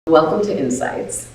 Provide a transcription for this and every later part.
Welcome to Insights.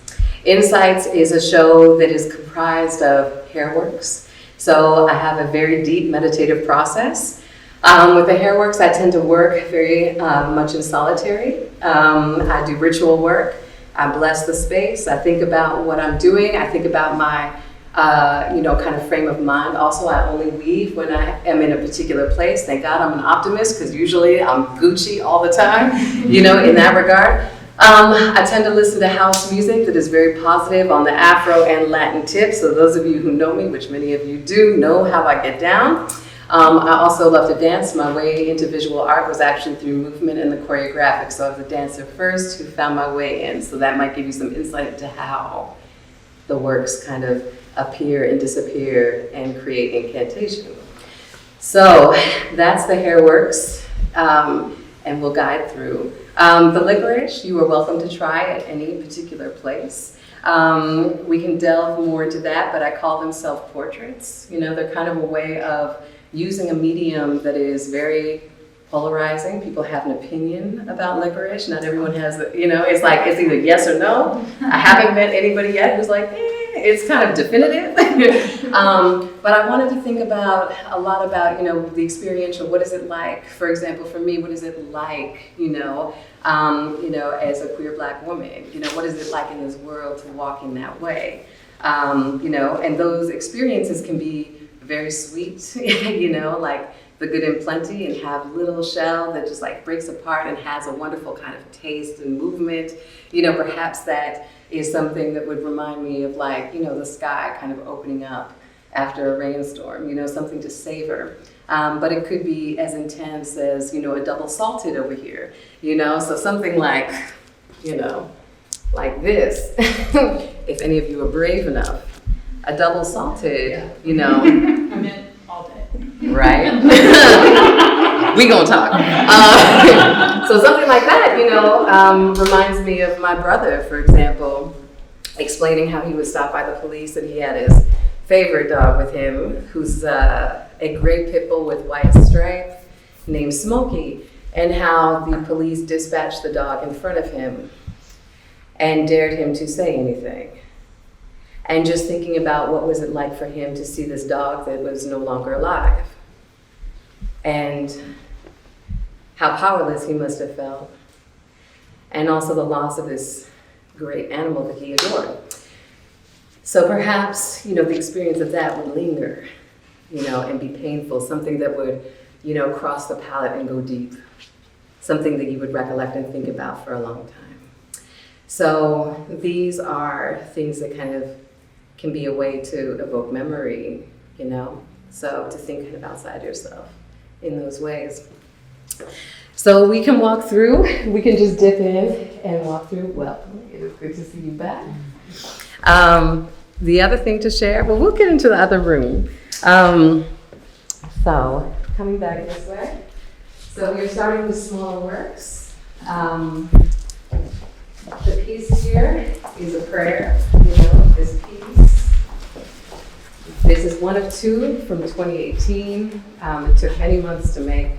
Insights is a show that is comprised of hairworks. So I have a very deep meditative process. With the hairworks, I tend to work very much in solitary. I do ritual work. I bless the space. I think about what I'm doing. I think about my kind of frame of mind. Also, I only leave when I am in a particular place. Thank God I'm an optimist, because usually I'm Gucci all the time, in that regard. I tend to listen to house music that is very positive on the Afro and Latin tip. So those of you who know me, which many of you do, know how I get down. I also love to dance. My way into visual art was actually through movement and the choreographic. So I was a dancer first who found my way in. So that might give you some insight into how the works kind of appear and disappear and create incantation. So that's the hairworks, and we'll guide through. The licorice, you are welcome to try at any particular place. We can delve more into that, but I call them self-portraits. They're kind of a way of using a medium that is very polarizing. People have an opinion about licorice. Not everyone has, it's like, it's either yes or no. I haven't met anybody yet who's like, it's kind of definitive. But I wanted to think a lot about, the experiential. What is it like? For example, for me, what is it like, as a queer Black woman? What is it like in this world to walk in that way? And those experiences can be very sweet, like the good and plenty, and have little shell that just like breaks apart and has a wonderful kind of taste and movement. Perhaps that is something that would remind me of the sky kind of opening up after a rainstorm, something to savor. But it could be as intense as, a double salted over here, so something like this, if any of you are brave enough. A double salted, I'm in all day. Right? We gonna talk. So something like that, reminds me of my brother, for example, explaining how he was stopped by the police and he had his favorite dog with him, who's a gray pit bull with white stripes named Smokey, and how the police dispatched the dog in front of him and dared him to say anything. And just thinking about what was it like for him to see this dog that was no longer alive, and how powerless he must have felt, and also the loss of this great animal that he adored. So perhaps, the experience of that would linger, and be painful, something that would, cross the palate and go deep, something that you would recollect and think about for a long time. So these are things that kind of can be a way to evoke memory, so to think kind of outside yourself in those ways. So we can walk through, we can just dip in and walk through. Well, it is good to see you back. The other thing to share, well, we'll get into the other room. So coming back this way. So we're starting with smaller works. The piece here is a prayer, this piece. This is one of two from 2018. It took many months to make.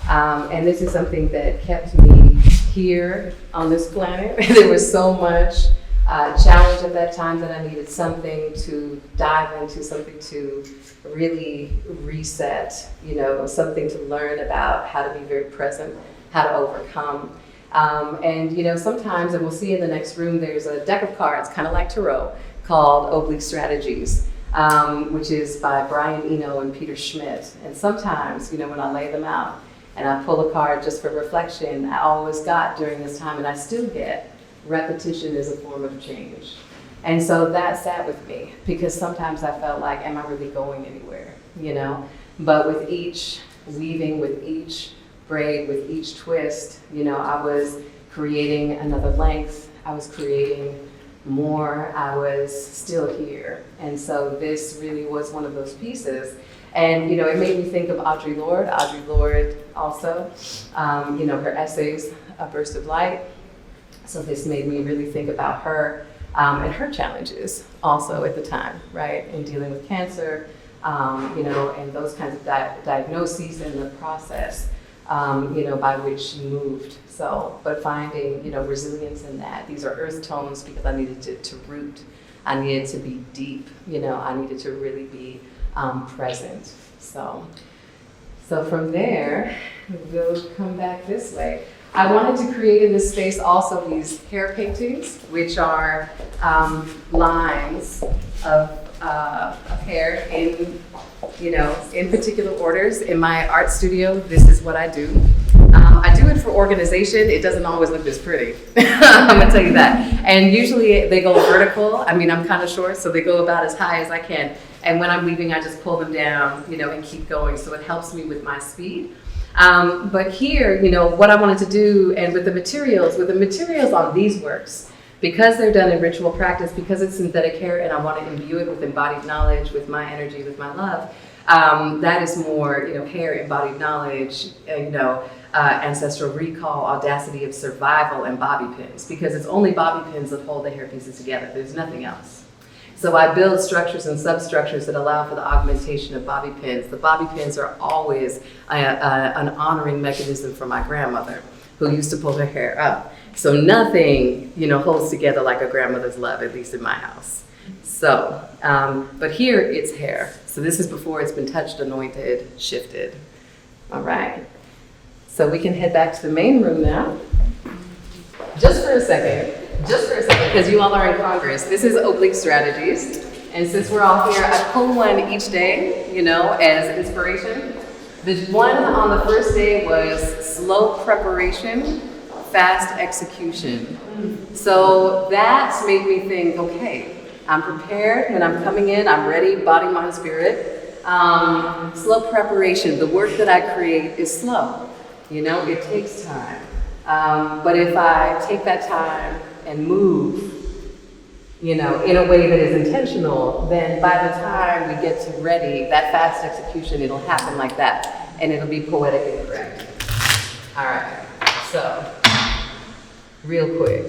And this is something that kept me here on this planet. There was so much challenge at that time that I needed something to dive into, something to really reset, something to learn about how to be very present, how to overcome. And sometimes, and we'll see in the next room, there's a deck of cards, kind of like Tarot, called Oblique Strategies, which is by Brian Eno and Peter Schmidt. And sometimes, when I lay them out and I pull a card just for reflection, I always got during this time, and I still get, repetition is a form of change. And so that sat with me, because sometimes I felt like, am I really going anywhere, But with each weaving, with each braid, with each twist, I was creating another length, I was creating more, I was still here. And so this really was one of those pieces. And, it made me think of Autry Lorde also, her essays, A Burst of Light. So this made me really think about her and her challenges also at the time, right? In dealing with cancer, and those kinds of diagnoses and the process by which she moved. So, but finding, resilience in that. These are earth tones because I needed to root. I needed to be deep, I needed to really be present. So from there, we'll come back this way. I wanted to create in this space also these hair paintings, which are lines of hair in particular orders. In my art studio, this is what I do. I do it for organization. It doesn't always look this pretty. I'm gonna tell you that. And usually they go vertical. I mean, I'm kind of short, so they go about as high as I can. And when I'm leaving, I just pull them down, and keep going. So it helps me with my speed. But here, what I wanted to do, and with the materials on these works, because they're done in ritual practice, because it's synthetic hair, and I want to imbue it with embodied knowledge, with my energy, with my love, that is more, hair, embodied knowledge, ancestral recall, audacity of survival, and bobby pins, because it's only bobby pins that hold the hair pieces together. There's nothing else. So I build structures and substructures that allow for the augmentation of bobby pins. The bobby pins are always an honoring mechanism for my grandmother, who used to pull her hair up. So nothing, holds together like a grandmother's love, at least in my house. So, but here it's hair. So this is before it's been touched, anointed, shifted. All right. So we can head back to the main room now. Just for a second, because you all are in Congress. This is Oblique Strategies. And since we're all here, I pull one each day, as inspiration. The one on the first day was slow preparation, fast execution. So that made me think, okay, I'm prepared when I'm coming in, I'm ready, body, mind, spirit. Slow preparation, the work that I create is slow. It takes time. But if I take that time and move, in a way that is intentional, then by the time we get to ready, that fast execution, it'll happen like that. And it'll be poetic and correct. All right, so, real quick.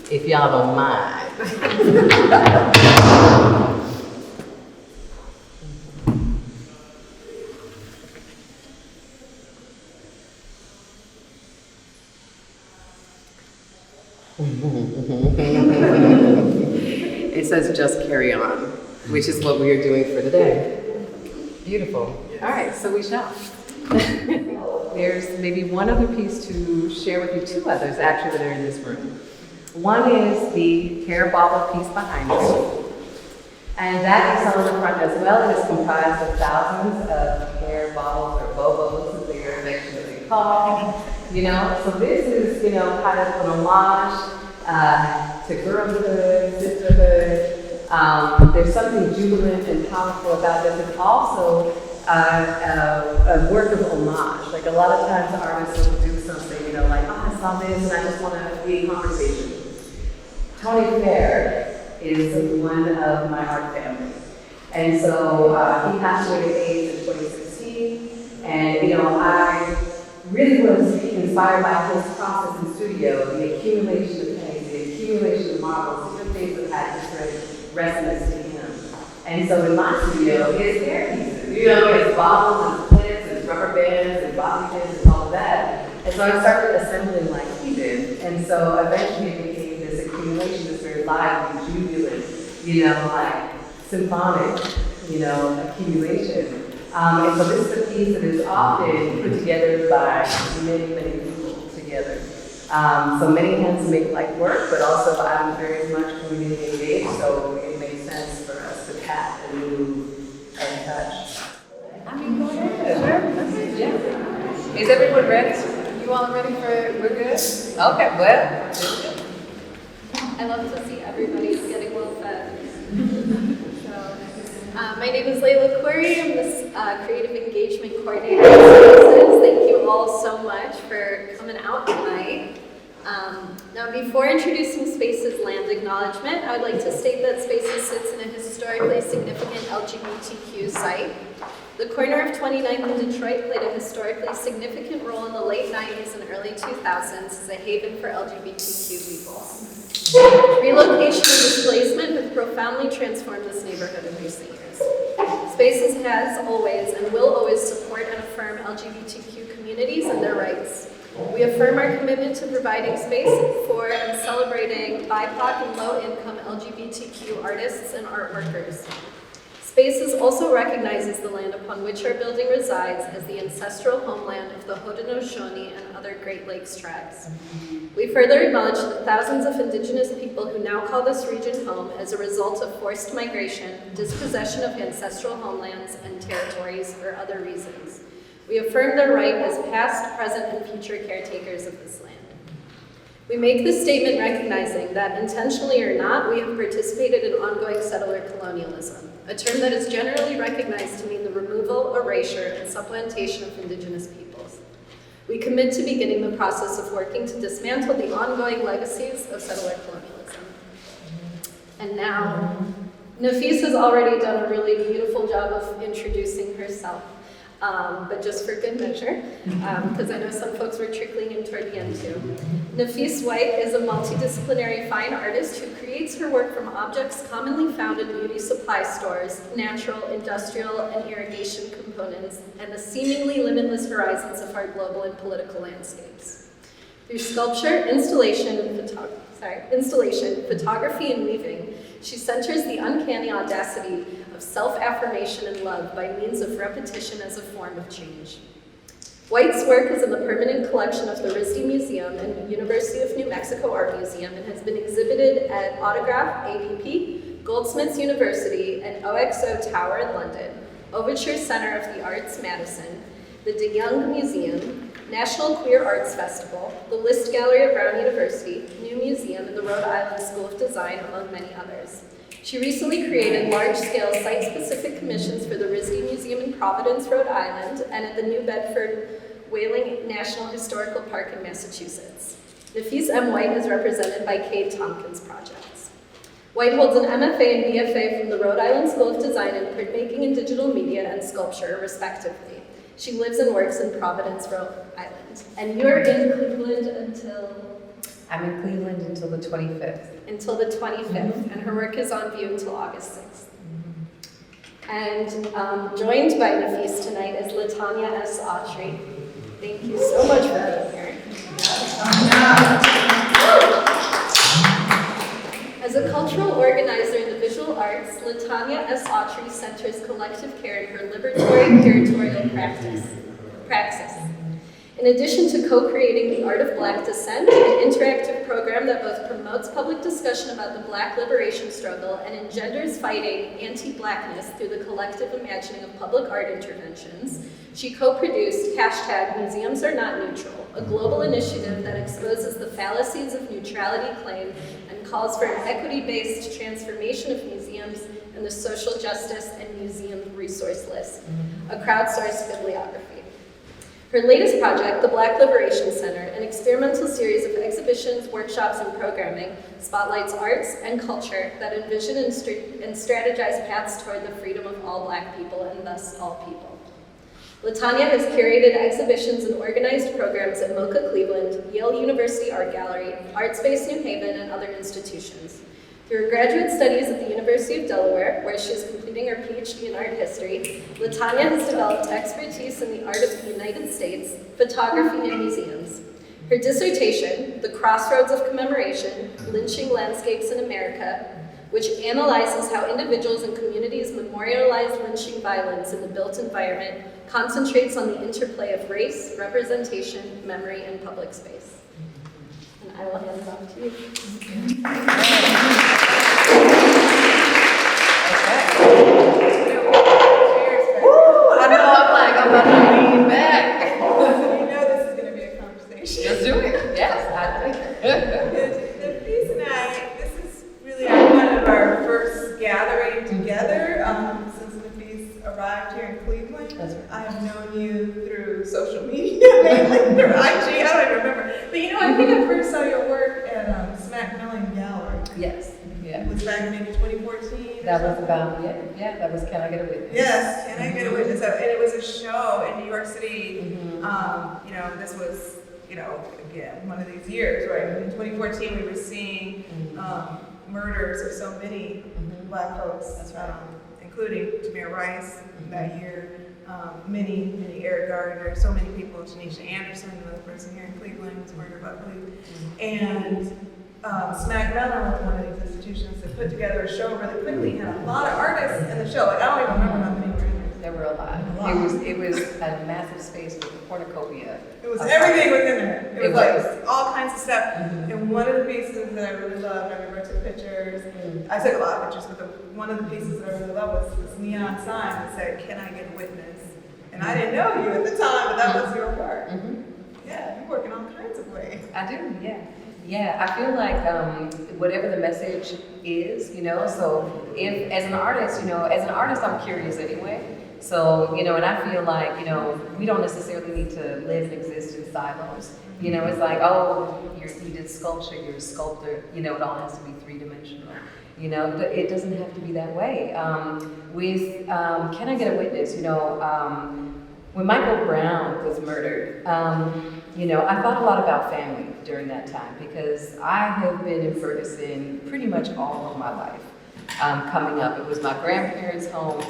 If y'all don't mind. It says just carry on, which is what we are doing for today. Beautiful. All right, so we shall. There's maybe one other piece to share with you, two others actually that are in this room. One is the hair bobble piece behind you. And that is on the front as well. It is comprised of thousands of hair bobbles or bobos, as they are affectionately called. So this is, kind of an homage to girlhood, sisterhood. There's something jubilant and powerful about this. It's also a work of homage. Like a lot of times artists will do something, like, I saw this and I just want to be in conversation. Tony Fair is one of my art family. And so he passed away at AIDS in 2016. And, I really was inspired by his process in studio, the accumulation of paints, the accumulation of marbles, different things that had different resonance to him. And so in my studio, his hair pieces, his bottles and clips and rubber bands and bobby pins and all of that. And so I started assembling like he did. And so eventually it became this accumulation, this very lively, jubilant, like symphonic, accumulation. And so this is a piece that is often put together by many, many people together. So many hands make light work, but also I'm very much community engaged, so it makes sense for us to tap and move and touch. I mean, go ahead. Sure. Yeah. Is everyone ready? You all ready for, we're good? Okay, well. I love to see everybody getting well fed. My name is Layla Query. I'm this creative engagement coordinator at Spaces. Thank you all so much for coming out tonight. Now, before introducing Spaces land acknowledgement, I would like to state that Spaces sits in a historically significant LGBTQ site. The corner of 29th and Detroit played a historically significant role in the late 90s and early 2000s as a haven for LGBTQ people. Relocation and displacement have profoundly transformed this neighborhood in recent years. Spaces has always and will always support and affirm LGBTQ communities and their rights. We affirm our commitment to providing space for and celebrating BIPOC and low-income LGBTQ artists and art workers. Spaces also recognizes the land upon which our building resides as the ancestral homeland of the Haudenosaunee and other Great Lakes tribes. We further acknowledge the thousands of Indigenous people who now call this region home as a result of forced migration, dispossession of ancestral homelands and territories, or other reasons. We affirm their right as past, present, and future caretakers of this land. We make this statement recognizing that, intentionally or not, we have participated in ongoing settler colonialism, a term that is generally recognized to mean the removal, erasure, and supplantation of Indigenous peoples. We commit to beginning the process of working to dismantle the ongoing legacies of settler colonialism. And now, Nafis has already done a really beautiful job of introducing herself. But just for good measure, because I know some folks were trickling in toward the end too. Nafis White is a multidisciplinary fine artist who creates her work from objects commonly found in beauty supply stores, natural, industrial, and irrigation components, and the seemingly limitless horizons of our global and political landscapes. Through sculpture, installation, photography, and weaving, she centers the uncanny audacity of self-affirmation and love by means of repetition as a form of change. White's work is in the permanent collection of the RISD Museum and University of New Mexico Art Museum and has been exhibited at Autograph, APP, Goldsmiths University, and OXO Tower in London, Overture Center of the Arts, Madison, the De Young Museum, National Queer Arts Festival, the List Gallery of Brown University, New Museum, and the Rhode Island School of Design, among many others. She recently created large-scale site-specific commissions for the RISD Museum in Providence, Rhode Island, and at the New Bedford Whaling National Historical Park in Massachusetts. Nafis M. White is represented by Cade Tompkins Projects. White holds an MFA and BFA from the Rhode Island School of Design in printmaking and digital media and sculpture, respectively. She lives and works in Providence, Rhode Island. And you're in Cleveland until? I'm in Cleveland until the 25th. Until the 25th, and her work is on view until August 6th. And joined by Nafis tonight is Tanya S. Autry. Thank you so much for being here. As a cultural organizer in the visual arts, Tanya S. Autry centers collective care in her liberatory curatorial praxis. In addition to co-creating the Art of Black Dissent, an interactive program that both promotes public discussion about the Black liberation struggle and engenders fighting anti-Blackness through the collective imagining of public art interventions, she co-produced #MuseumsAreNotNeutral, a global initiative that exposes the fallacies of neutrality claim and calls for an equity-based transformation of museums and the social justice and museum resource list, a crowdsourced bibliography. Her latest project, the Black Liberation Center, an experimental series of exhibitions, workshops, and programming, spotlights arts and culture that envision and strategize paths toward the freedom of all Black people and thus all people. Tanya has curated exhibitions and organized programs at MoCA Cleveland, Yale University Art Gallery, Artspace New Haven, and other institutions. Through her graduate studies at the University of Delaware, where she is completing her PhD in art history, Tanya has developed expertise in the art of the United States, photography, and museums. Her dissertation, The Crossroads of Commemoration, Lynching Landscapes in America, which analyzes how individuals and communities memorialize lynching violence in the built environment, concentrates on the interplay of race, representation, memory, and public space. And I will hand it off to you. I know, I'm about to lean back. You know this is going to be a conversation. Let's do it. Yes, I think. Nafis and I, this is really one of our first gathering together since Nafis arrived here in Cleveland. That's right. I have known you through social media, mainly through IG, I don't even remember. But you know, I think I first saw your work at Smack Melon Gallery. Yes, yeah. It was back maybe 2014. That was about, yeah, that was Can I Get a Witness? Yes, Can I Get a Witness? And it was a show in New York City. You know, this was, you know, again, one of these years, right? In 2014, we were seeing murders of so many Black folks. That's right. In including Tamir Rice that year, many Eric Gardner, so many people, Tanisha Anderson, another person here in Cleveland, was murdered Buckley, and Smack Mellon was one of these institutions that put together a show really quickly, had a lot of artists in the show, like I don't even remember how many were in there. There were a lot. It was a massive space with a cornucopia. It was everything was in there. It was like was. all kinds of stuff. And one of the pieces that I really loved, I remember I took pictures. I took a lot of pictures, but one of the pieces that I really loved was this neon sign that said, "Can I get a witness?" And I didn't know you at the time, but that was your part. Yeah, you work in all kinds of ways. I do, yeah. Yeah, I feel like whatever the message is, so if, as an artist, I'm curious anyway. So, and I feel like, we don't necessarily need to live and exist in silos. It's like, oh, you did sculpture, you're a sculptor, it all has to be three-dimensional. It doesn't have to be that way. Can I Get a Witness? When Michael Brown was murdered, I thought a lot about family during that time because I have been in Ferguson pretty much all of my life. Coming up, it was my grandparents' home.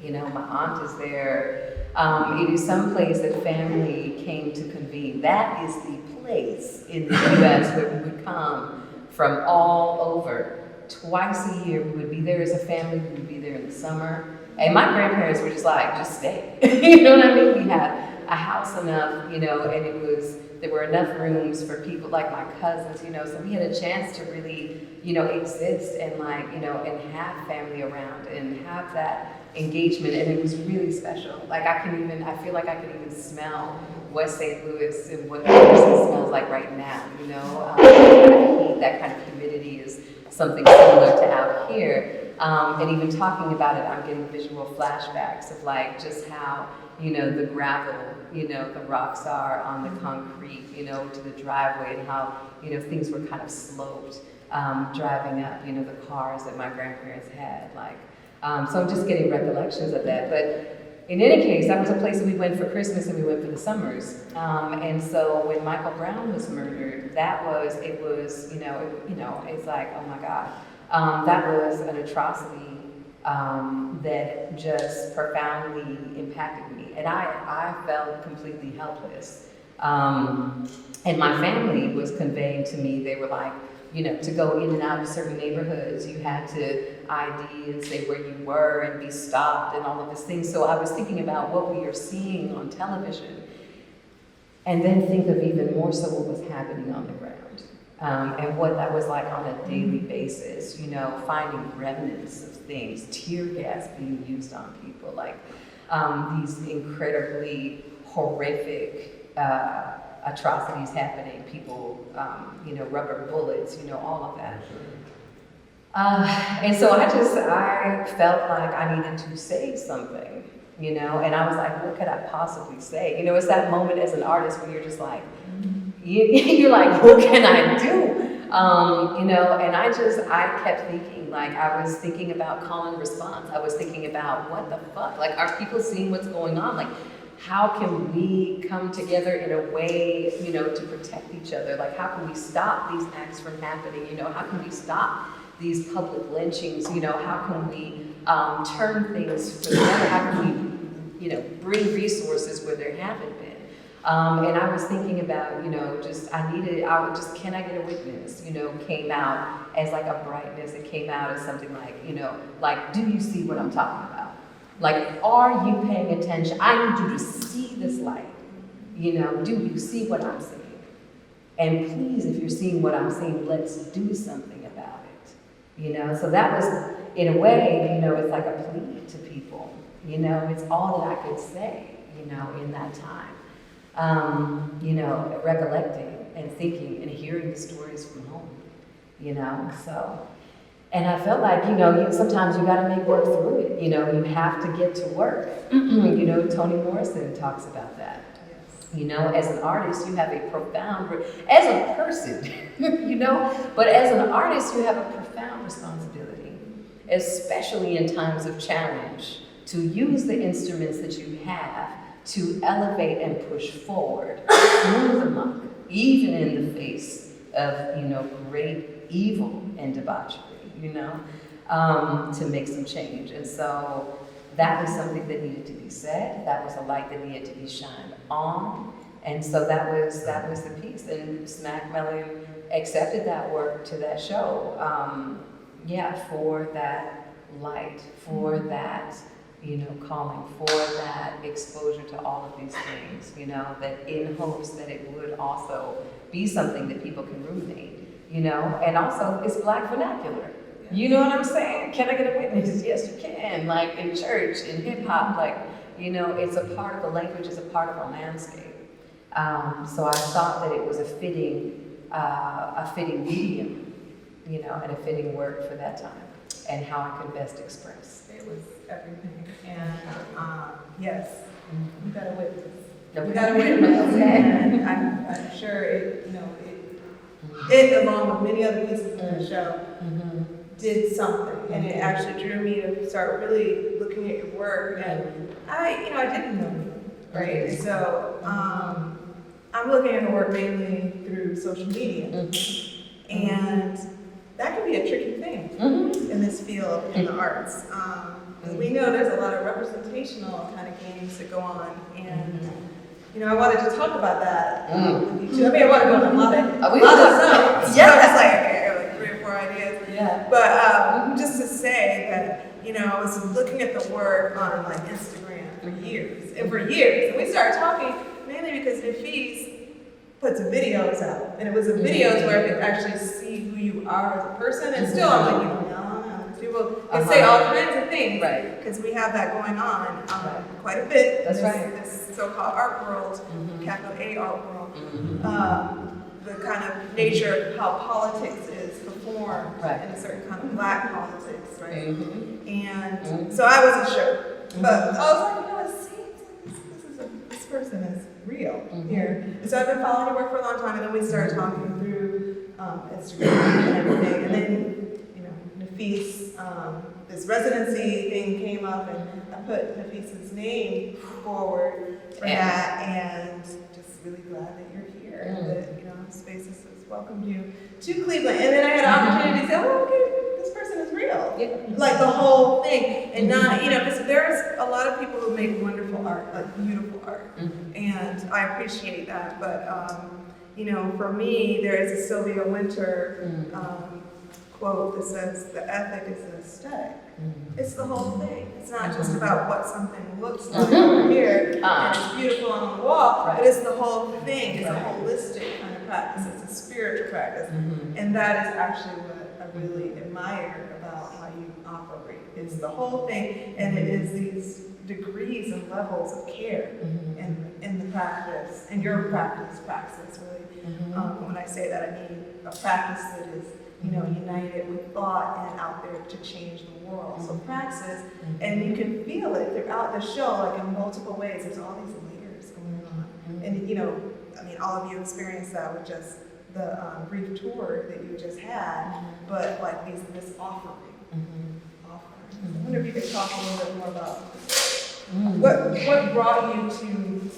My aunt is there. It is some place that family came to convene. That is the place in the U.S. where we would come from all over. Twice a year, we would be there as a family. We would be there in the summer. And my grandparents were just like, just stay. You know what I mean? We had a house enough, and there were enough rooms for people like my cousins, so we had a chance to really, exist and and have family around and have that engagement, and it was really special. Like I feel like I can even smell West St. Louis and what Ferguson smells like right now, that kind of humidity is something similar to out here. And even talking about it, I'm getting visual flashbacks of like just how, the gravel, the rocks are on the concrete, to the driveway and how, things were kind of sloped, driving up, the cars that my grandparents had, so I'm just getting recollections of that. But in any case, that was a place that we went for Christmas and we went for the summers. And so when Michael Brown was murdered, it's like, oh my God. That was an atrocity that just profoundly impacted me. And I felt completely helpless. And my family was conveying to me, they were like, to go in and out of certain neighborhoods, you had to ID and say where you were and be stopped and all of these things. So I was thinking about what we are seeing on television and then think of even more so what was happening on the ground. And what that was like on a daily basis, finding remnants of things, tear gas being used on people, these incredibly horrific atrocities happening, people, rubber bullets, all of that. And so I felt like I needed to say something, and I was like, what could I possibly say? It's that moment as an artist where you're just like, you're like, what can I do? And I kept thinking, I was thinking about call and response. I was thinking about what the fuck? Are people seeing what's going on? How can we come together in a way, to protect each other? How can we stop these acts from happening? How can we stop these public lynchings? How can we turn things together? How can we, bring resources where there haven't been? And I was thinking about, Can I Get a Witness, came out as a brightness. It came out as something do you see what I'm talking about? Are you paying attention? I need you to see this light. Do you see what I'm seeing? And please, if you're seeing what I'm seeing, let's do something about it. So that was, in a way, it's like a plea to people. It's all that I could say, in that time. Recollecting and thinking and hearing the stories from home, so. And I felt like, sometimes you gotta make work through it, you have to get to work. Toni Morrison talks about that. Yes. As an artist, you have a profound, as a person, but as an artist, you have a profound responsibility, especially in times of challenge, to use the instruments that you have to elevate and push forward through the muck, even in the face of, great evil and debauchery, to make some change. And so that was something that needed to be said. That was a light that needed to be shined on. And so that was the piece. And Smack Melon accepted that work to that show. For that light, for that, calling, for that exposure to all of these things, that in hopes that it would also be something that people can ruminate, and also it's Black vernacular. You know what I'm saying? Can I get a witness? Yes, you can. Like in church, in hip hop, it's a part of the language, it's a part of our landscape. So I thought that it was a fitting medium, and a fitting word for that time, and how I could best express. It was everything. And yes, we got a witness. Okay. We got a witness. And I'm sure it, along with many other pieces in the show, did something. And it actually drew me to start really looking at your work. And I didn't know you, right? And so I'm looking at your work mainly through social media. And that can be a tricky thing in this field, in the arts. Because we know there's a lot of representational kind of games that go on. And, I wanted to talk about that with you too. I mean, I want to go into a lot of stuff. Yeah. So it's like, okay, I got like 3 or 4 ideas. Yeah. But just to say that, I was looking at the work on like Instagram for years. And we started talking mainly because Nafis put some videos out. And it was videos where I could actually see who you are as a person. And still I'm like, people can say all kinds of things. Right. Because we have that going on quite a bit. That's This so-called art world, capital A art world. The kind of nature of how politics is performed in a certain kind of Black politics, right? And so I wasn't sure. But I was like, it seems like this person is real here. And so I've been following your work for a long time, and then we started talking through Instagram and everything. And then, Nafis, this residency thing came up, and I put Nafis's name forward for that, and just really glad that you're here, and that, Spaces has welcomed you to Cleveland. And then I had an opportunity to say, okay, this person is real. Yeah. Like the whole thing. And not, because there's a lot of people who make wonderful art, like beautiful art. And I appreciate that. But, for me, there is a Sylvia Winter quote that says, the ethic is an aesthetic. It's the whole thing. It's not just about what something looks like over here, and it's beautiful on the wall, but it's the whole thing. It's a holistic kind of practice. It's a spiritual practice. And that is actually what I really admire about how you operate. It's the whole thing, and it is these degrees and levels of care in the practice, and your practice really. When I say that, I mean a practice that is united with thought and out there to change the world. So praxis, and you can feel it throughout the show, like in multiple ways. There's all these layers going on. And all of you experienced that with just the brief tour that you just had, but like this offering. I wonder if you could talk a little bit more about what brought you to,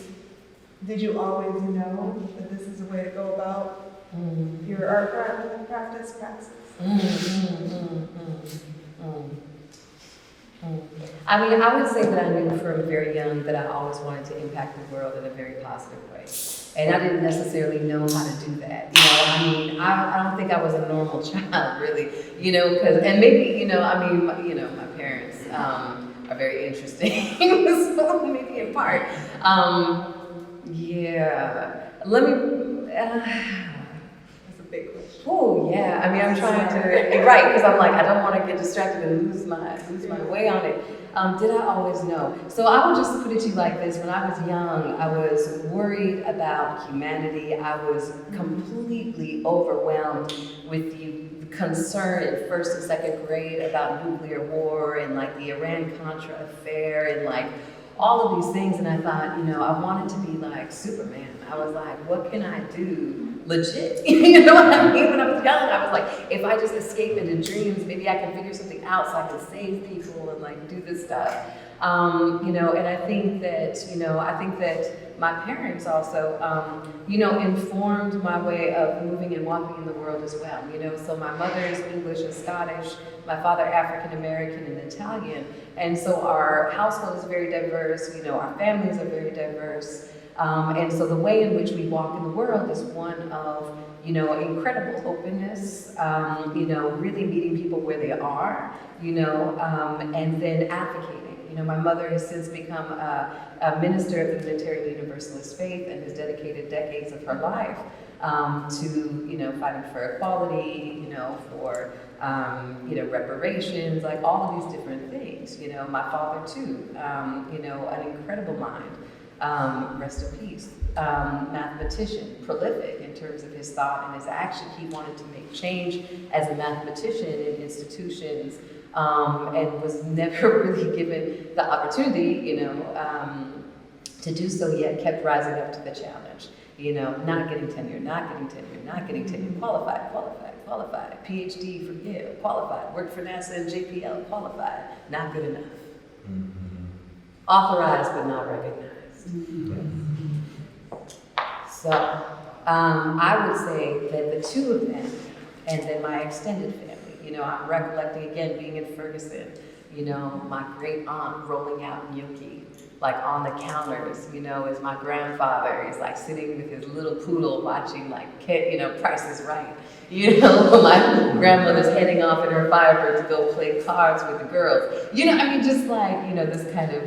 did you always know that this is a way to go about your art practice? I would say that I knew from very young that I always wanted to impact the world in a very positive way. And I didn't necessarily know how to do that. I don't think I was a normal child, really, and maybe, my parents are very interesting, so maybe in part. Let me, big question. Oh yeah, I'm trying to because I'm like I don't want to get distracted and lose my way on it. Did I always know? So I will just put it to you like this: when I was young, I was worried about humanity. I was completely overwhelmed with the concern in 1st and 2nd grade about nuclear war and like the Iran-Contra affair and like all of these things. And I thought, I wanted to be like Superman. I was like, what can I do legit. You know what I mean? When I was young, I was like, if I just escape into dreams, maybe I can figure something out so I can save people and like do this stuff. You know, and I think that my parents also, you know, informed my way of moving and walking in the world as well. You know, so my mother is English and Scottish, my father African American and Italian, and so our household is very diverse. You know, our families are very diverse. And so the way in which we walk in the world is one of, you know, incredible openness, you know, really meeting people where they are, you know, and then advocating. You know, my mother has since become a minister of the Unitarian Universalist faith and has dedicated decades of her life to, you know, fighting for equality, you know, for, you know, reparations, like all of these different things. You know, my father too, you know, an incredible mind. Rest in peace, mathematician, prolific in terms of his thought and his action. He wanted to make change as a mathematician in institutions, and was never really given the opportunity, you know, to do so, yet kept rising up to the challenge. You know, not getting tenure, qualified, PhD from Yale, qualified, worked for NASA and JPL, qualified, not good enough. Authorized but not recognized. So, I would say that the two of them, and then my extended family, you know, I'm recollecting again being in Ferguson, you know, my great aunt rolling out gnocchi, like on the counters, you know, as my grandfather is like sitting with his little poodle watching like, you know, Price is Right. You know, my grandmother's heading off in her Firebird to go play cards with the girls. You know, I mean, just like, you know, this kind of,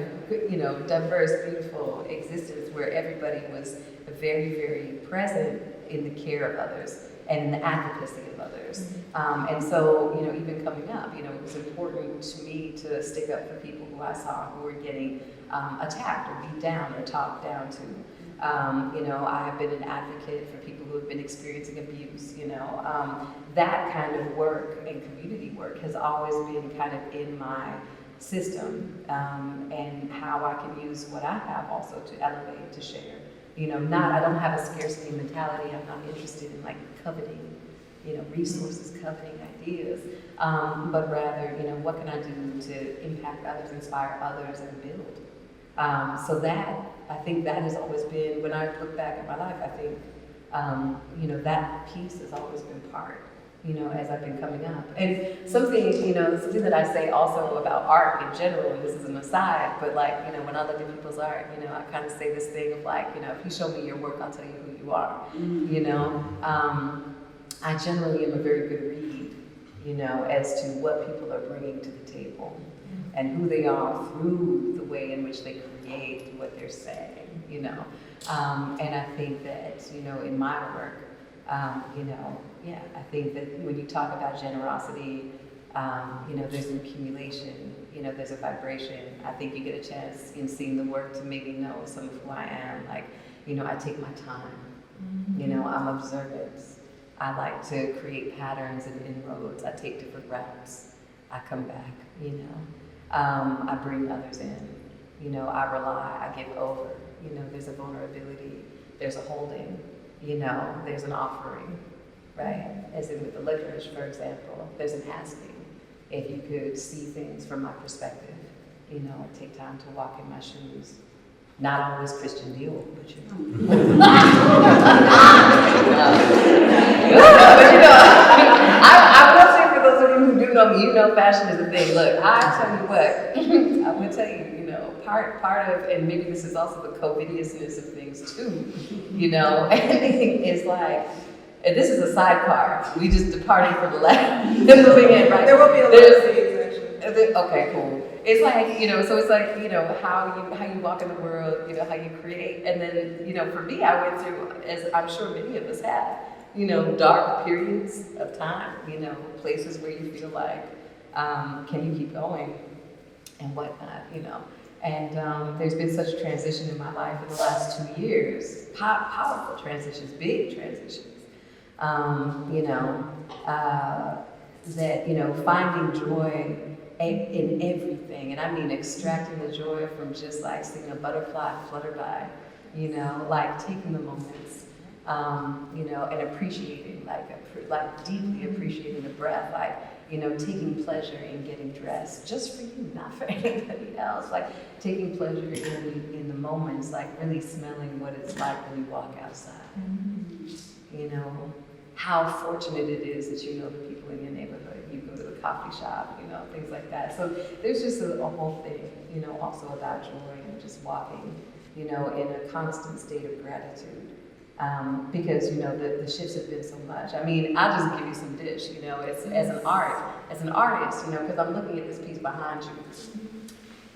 you know, diverse, beautiful existence where everybody was very, very present in the care of others and in the advocacy of others. And so, you know, even coming up, you know, it was important to me to stick up for people who I saw who were getting attacked or beat down or talked down to. You know, I have been an advocate for people who have been experiencing abuse, you know. That kind of work and community work has always been kind of in my system, and how I can use what I have also to elevate, to share. You know, I don't have a scarcity mentality. I'm not interested in like coveting, you know, resources, coveting ideas, but rather, you know, what can I do to impact others, inspire others, and build? So that, I think that has always been, when I look back at my life, I think, you know, that piece has always been part, you know, as I've been coming up. And something, you know, something that I say also about art in general, and this is an aside, but like, you know, when I look at people's art, you know, I kind of say this thing of like, you know, if you show me your work, I'll tell you who you are, you know. I generally am a very good read, you know, as to what people are bringing to the table and who they are through the way in which they create what they're saying, you know. And I think that, you know, in my work, you know, yeah, I think that when you talk about generosity, you know, there's an accumulation, you know, there's a vibration. I think you get a chance in seeing the work to maybe know some of who I am. Like, you know, I take my time, you know, I'm observant. I like to create patterns and inroads. I take different routes. I come back, you know. I bring others in, you know, I rely, I give over, you know, there's a vulnerability, there's a holding, you know, there's an offering, right? As in with the licorice, for example, there's an asking. If you could see things from my perspective, you know, take time to walk in my shoes. Not always Christian Dior, but you know. But, you know, I will say for those of you who do know me, you know fashion is a thing. Look, I tell you what, I will tell you, you know, part of, and maybe this is also the COVIDiousness of things too, you know, is like, and this is a sidecar. We just departing from the last, moving in, right? There will be a lot of things, actually. Okay, cool. It's like, you know, so it's like, you know, how you walk in the world, you know, how you create. And then, you know, for me, I went through, as I'm sure many of us have, you know, dark periods of time, you know, places where you feel like, can you keep going and whatnot, you know. And there's been such transition in my life in the last 2 years, powerful transitions, big transitions, you know, that, you know, finding joy in everything, and I mean extracting the joy from just like seeing a butterfly flutter by, you know, like taking the moments, and appreciating, like deeply appreciating the breath, like, taking pleasure in getting dressed just for you, not for anybody else. Like taking pleasure in the moments, like really smelling what it's like when you walk outside. How fortunate it is that you know the people in your neighborhood. You go to the coffee shop, things like that. So there's just a whole thing, also about joy and just walking, in a constant state of gratitude. Because the shifts have been so much. I mean, I'll just give you some dish. It's as an artist. Because I'm looking at this piece behind you,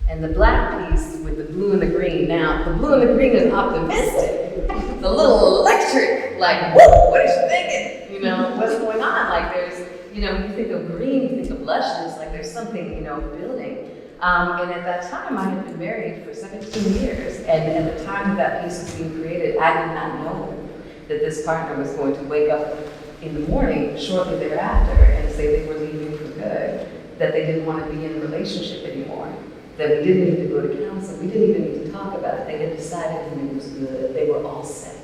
and the black piece with the blue and the green. Now, the blue and the green is optimistic. It's a little electric. Like, whoa, what is she thinking? What's going on? Like, there's, when you think of green, you think of luscious. Like, there's something, building. And at that time, I had been married for 17 years, and at the time that piece was being created, I did not know that this partner was going to wake up in the morning shortly thereafter and say they were leaving for good, that they didn't want to be in a relationship anymore, that we didn't need to go to counseling, we didn't even need to talk about it. They had decided and it was good. They were all set.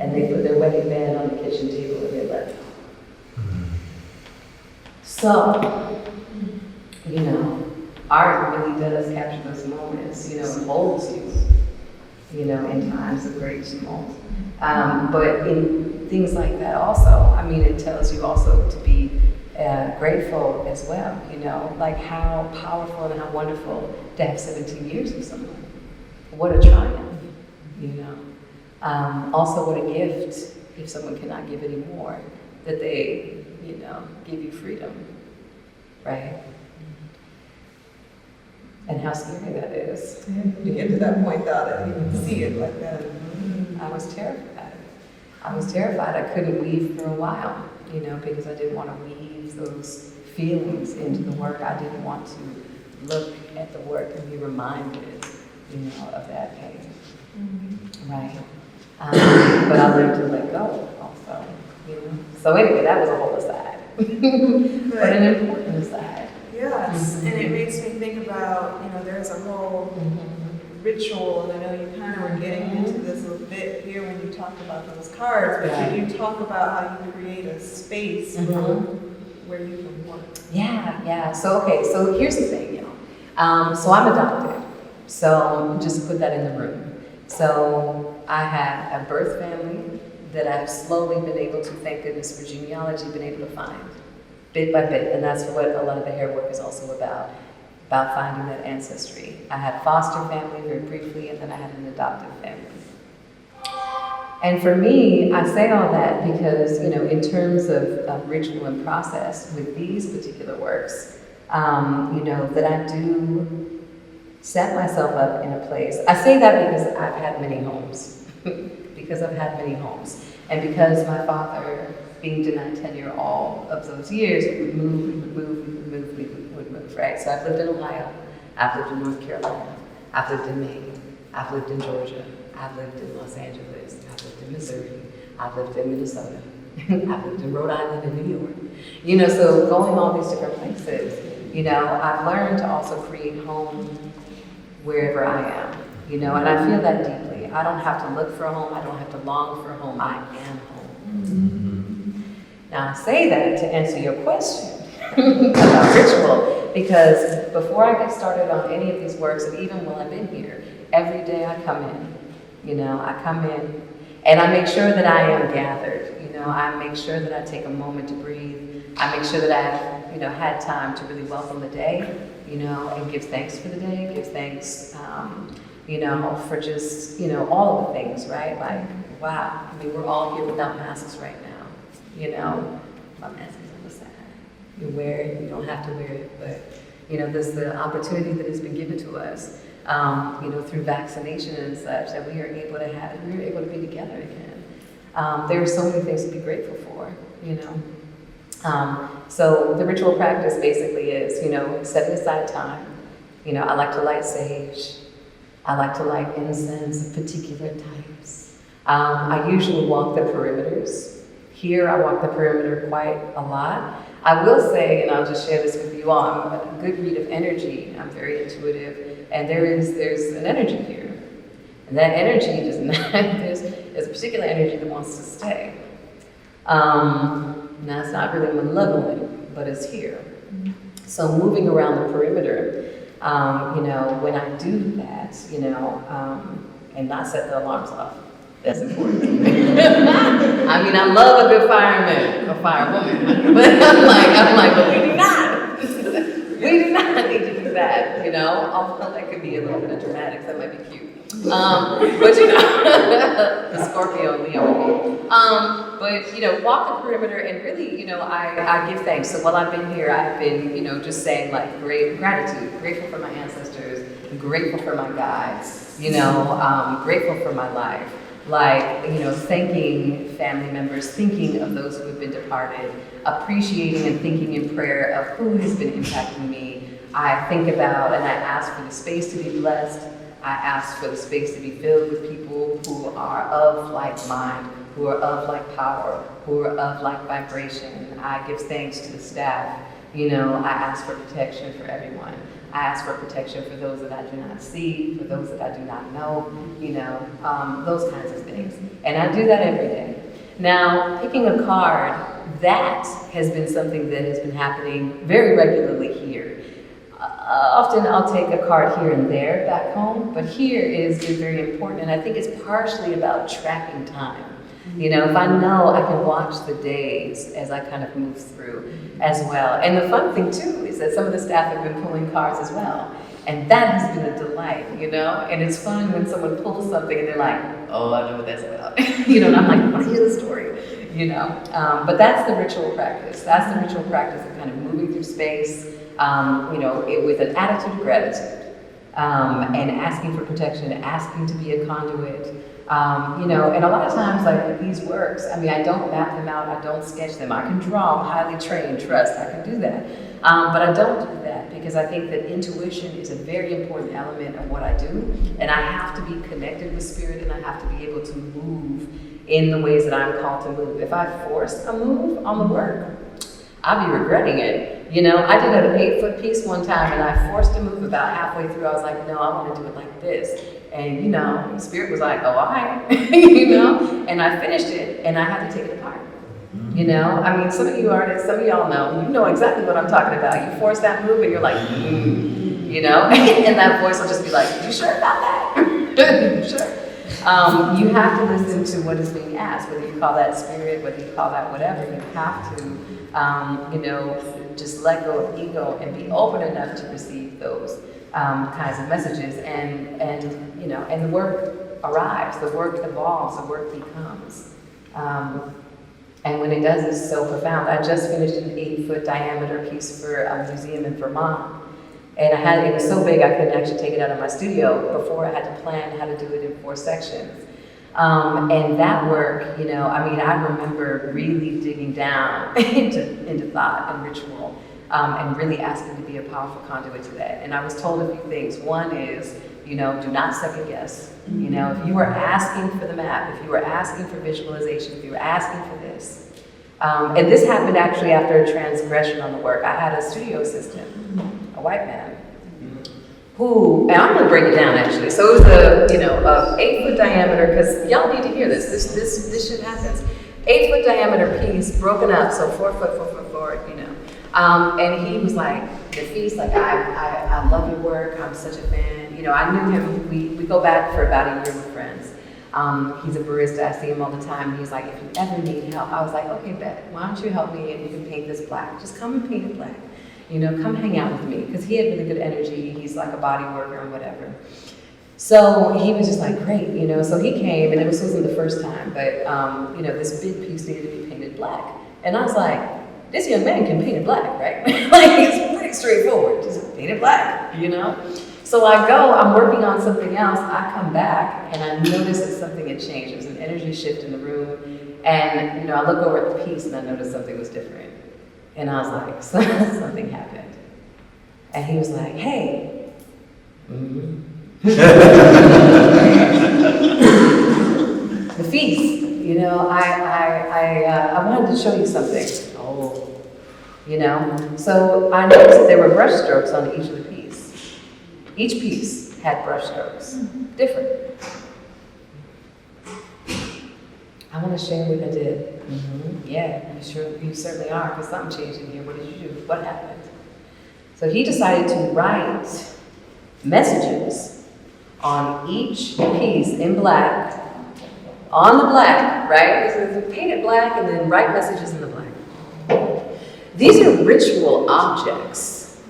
And they put their wedding band on the kitchen table and they left. So, art really does capture those moments, and holds you, in times of great tumult. But in things like that also, it tells you also to be grateful as well, like how powerful and how wonderful to have 17 years with someone. What a triumph, Also, what a gift if someone cannot give any more, that they, give you freedom, right? And how scary that is. To get to that point, though, that you can see it like that. I was terrified. I couldn't weave for a while, because I didn't want to weave those feelings into the work. I didn't want to look at the work and be reminded, of that pain. Right? But I learned to let go also, So anyway, that was a whole aside. But an important aside. Yes, and it makes me think about, there's a whole ritual, and I know you kind of were getting into this a bit here when you talked about those cards, but could you talk about how you create a space where you can work? Yeah. So here's the thing, so I'm adopted, so just to put that in the room. So I have a birth family that I've slowly been able to, thank goodness for genealogy, been able to find. Bit by bit, and that's what a lot of the hair work is also about finding that ancestry. I had foster family very briefly, and then I had an adoptive family. And for me, I say all that because, in terms of ritual and process with these particular works, that I do set myself up in a place. I say that because I've had many homes. And because my father, being denied tenure all of those years, we would move, right? So I've lived in Ohio, I've lived in North Carolina, I've lived in Maine, I've lived in Georgia, I've lived in Los Angeles, I've lived in Missouri, I've lived in Minnesota, I've lived in Rhode Island and New York. So going all these different places, I've learned to also create home wherever I am, and I feel that deeply. I don't have to look for a home, I don't have to long for a home, I am home. Now I say that to answer your question about ritual, because before I get started on any of these works, and even while I'm in here, every day I come in, I come in and I make sure that I am gathered, I make sure that I take a moment to breathe, I make sure that I've, had time to really welcome the day, and give thanks for the day, give thanks, for just, all of the things, right? Like, wow, we're all here without masks right now. My mask is on the side. You wear it, you don't have to wear it, but, there's the opportunity that has been given to us, through vaccination and such, that we are able to be together again. There are so many things to be grateful for, So the ritual practice basically is, setting aside time. I like to light sage. I like to light incense of particular types. I usually walk the perimeters. Here I walk the perimeter quite a lot. I will say, and I'll just share this with you all, I'm a good read of energy. I'm very intuitive, and there's an energy here. And that energy does not, There's a particular energy that wants to stay. Now it's not really malevolent, but it's here. So moving around the perimeter, when I do that, and not set the alarms off, that's important to me. I mean, I love a good fireman, a firewoman, but I'm like, but we do not. We do not need to do that, although that could be a little bit dramatic, that might be cute. But the Scorpio Leo in me. But walk the perimeter and really, I give thanks. So while I've been here, I've been, just saying like great gratitude, grateful for my ancestors, grateful for my guides, grateful for my life. Thanking family members, thinking of those who have been departed, appreciating and thinking in prayer of who has been impacting me. I think about and I ask for the space to be blessed. I ask for the space to be filled with people who are of like mind, who are of like power, who are of like vibration. I give thanks to the staff. I ask for protection for everyone. I ask for protection for those that I do not see, for those that I do not know, those kinds of things. And I do that every day. Now, picking a card, that has been something that has been happening very regularly here. Often I'll take a card here and there back home, but here is very important, and I think it's partially about tracking time. If I know, I can watch the days as I kind of move through as well. And the fun thing too is that some of the staff have been pulling cards as well. And that has been a delight, And it's fun when someone pulls something and they're like, oh, I know what that's about. And I'm like, I want to hear the story, But that's the ritual practice. That's the ritual practice of kind of moving through space, with an attitude of gratitude, and asking for protection, asking to be a conduit. And a lot of times, like with these works, I don't map them out, I don't sketch them. I can draw, I'm highly trained, trust, I can do that. But I don't do that because I think that intuition is a very important element of what I do. And I have to be connected with spirit, and I have to be able to move in the ways that I'm called to move. If I force a move on the work, I'll be regretting it. I did an 8-foot piece one time, and I forced a move about halfway through. I was like, no, I want to do it like this. And, Spirit was like, oh, all right, and I finished it, and I had to take it apart. Some of you artists, some of y'all know exactly what I'm talking about. You force that move, and you're like, and that voice will just be like, you sure about that? You sure? You have to listen to what is being asked, whether you call that spirit, whether you call that whatever. You have to, just let go of ego and be open enough to receive those kinds of messages. And the work arrives, the work evolves, the work becomes. And when it does, it's so profound. I just finished an 8-foot diameter piece for a museum in Vermont. And it was so big I couldn't actually take it out of my studio. Before, I had to plan how to do it in 4 sections. And that work, I remember really digging down into thought and ritual, and really asking to be a powerful conduit to that. And I was told a few things. One is, do not second guess. If you were asking for the map, if you were asking for visualization, if you were asking for this. And this happened actually after a transgression on the work. I had a studio assistant, a white man, who, and I'm gonna break it down actually. So it was a 8-foot diameter, because y'all need to hear this. This shit happens. 8-foot diameter piece, broken up, so 4 foot, 4 foot forward, and he was like, Nafis, like I love your work. I'm such a fan. I knew him. We go back for about a year with friends. He's a barista. I see him all the time. And he's like, if you ever need help, I was like, okay, bet. Why don't you help me and you can paint this black? Just come and paint it black. Come hang out with me, because he had really good energy. He's like a body worker and whatever. So he was just like, great, So he came, and this wasn't the first time, but this big piece needed to be painted black. And I was like, this young man can paint it black, right? It's pretty straightforward. Just paint it black, So I go, I'm working on something else. I come back, and I notice that something had changed. There was an energy shift in the room, and I look over at the piece, and I noticed something was different. And I was like, something happened. And he was like, hey. The feast, I wanted to show you something. Oh. So I noticed that there were brush strokes on each of the piece. Each piece had brush strokes, different. want to share what I did. Yeah, you certainly are, because something changed in here. What did you do? What happened? So he decided to write messages on each piece in black, on the black, right? So paint it black and then write messages in the black. These are ritual objects.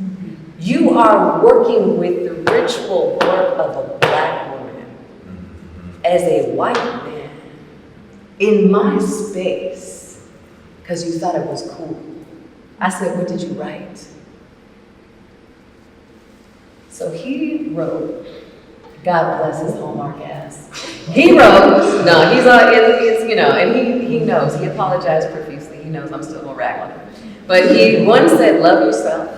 You are working with the ritual work of a black woman as a white man in my space because you thought it was cool. I said, what did you write? So he wrote, God bless his Hallmark ass. He wrote, no, he's and he knows, he apologized profusely. He knows I'm still gonna rag on him. But one said, love yourself.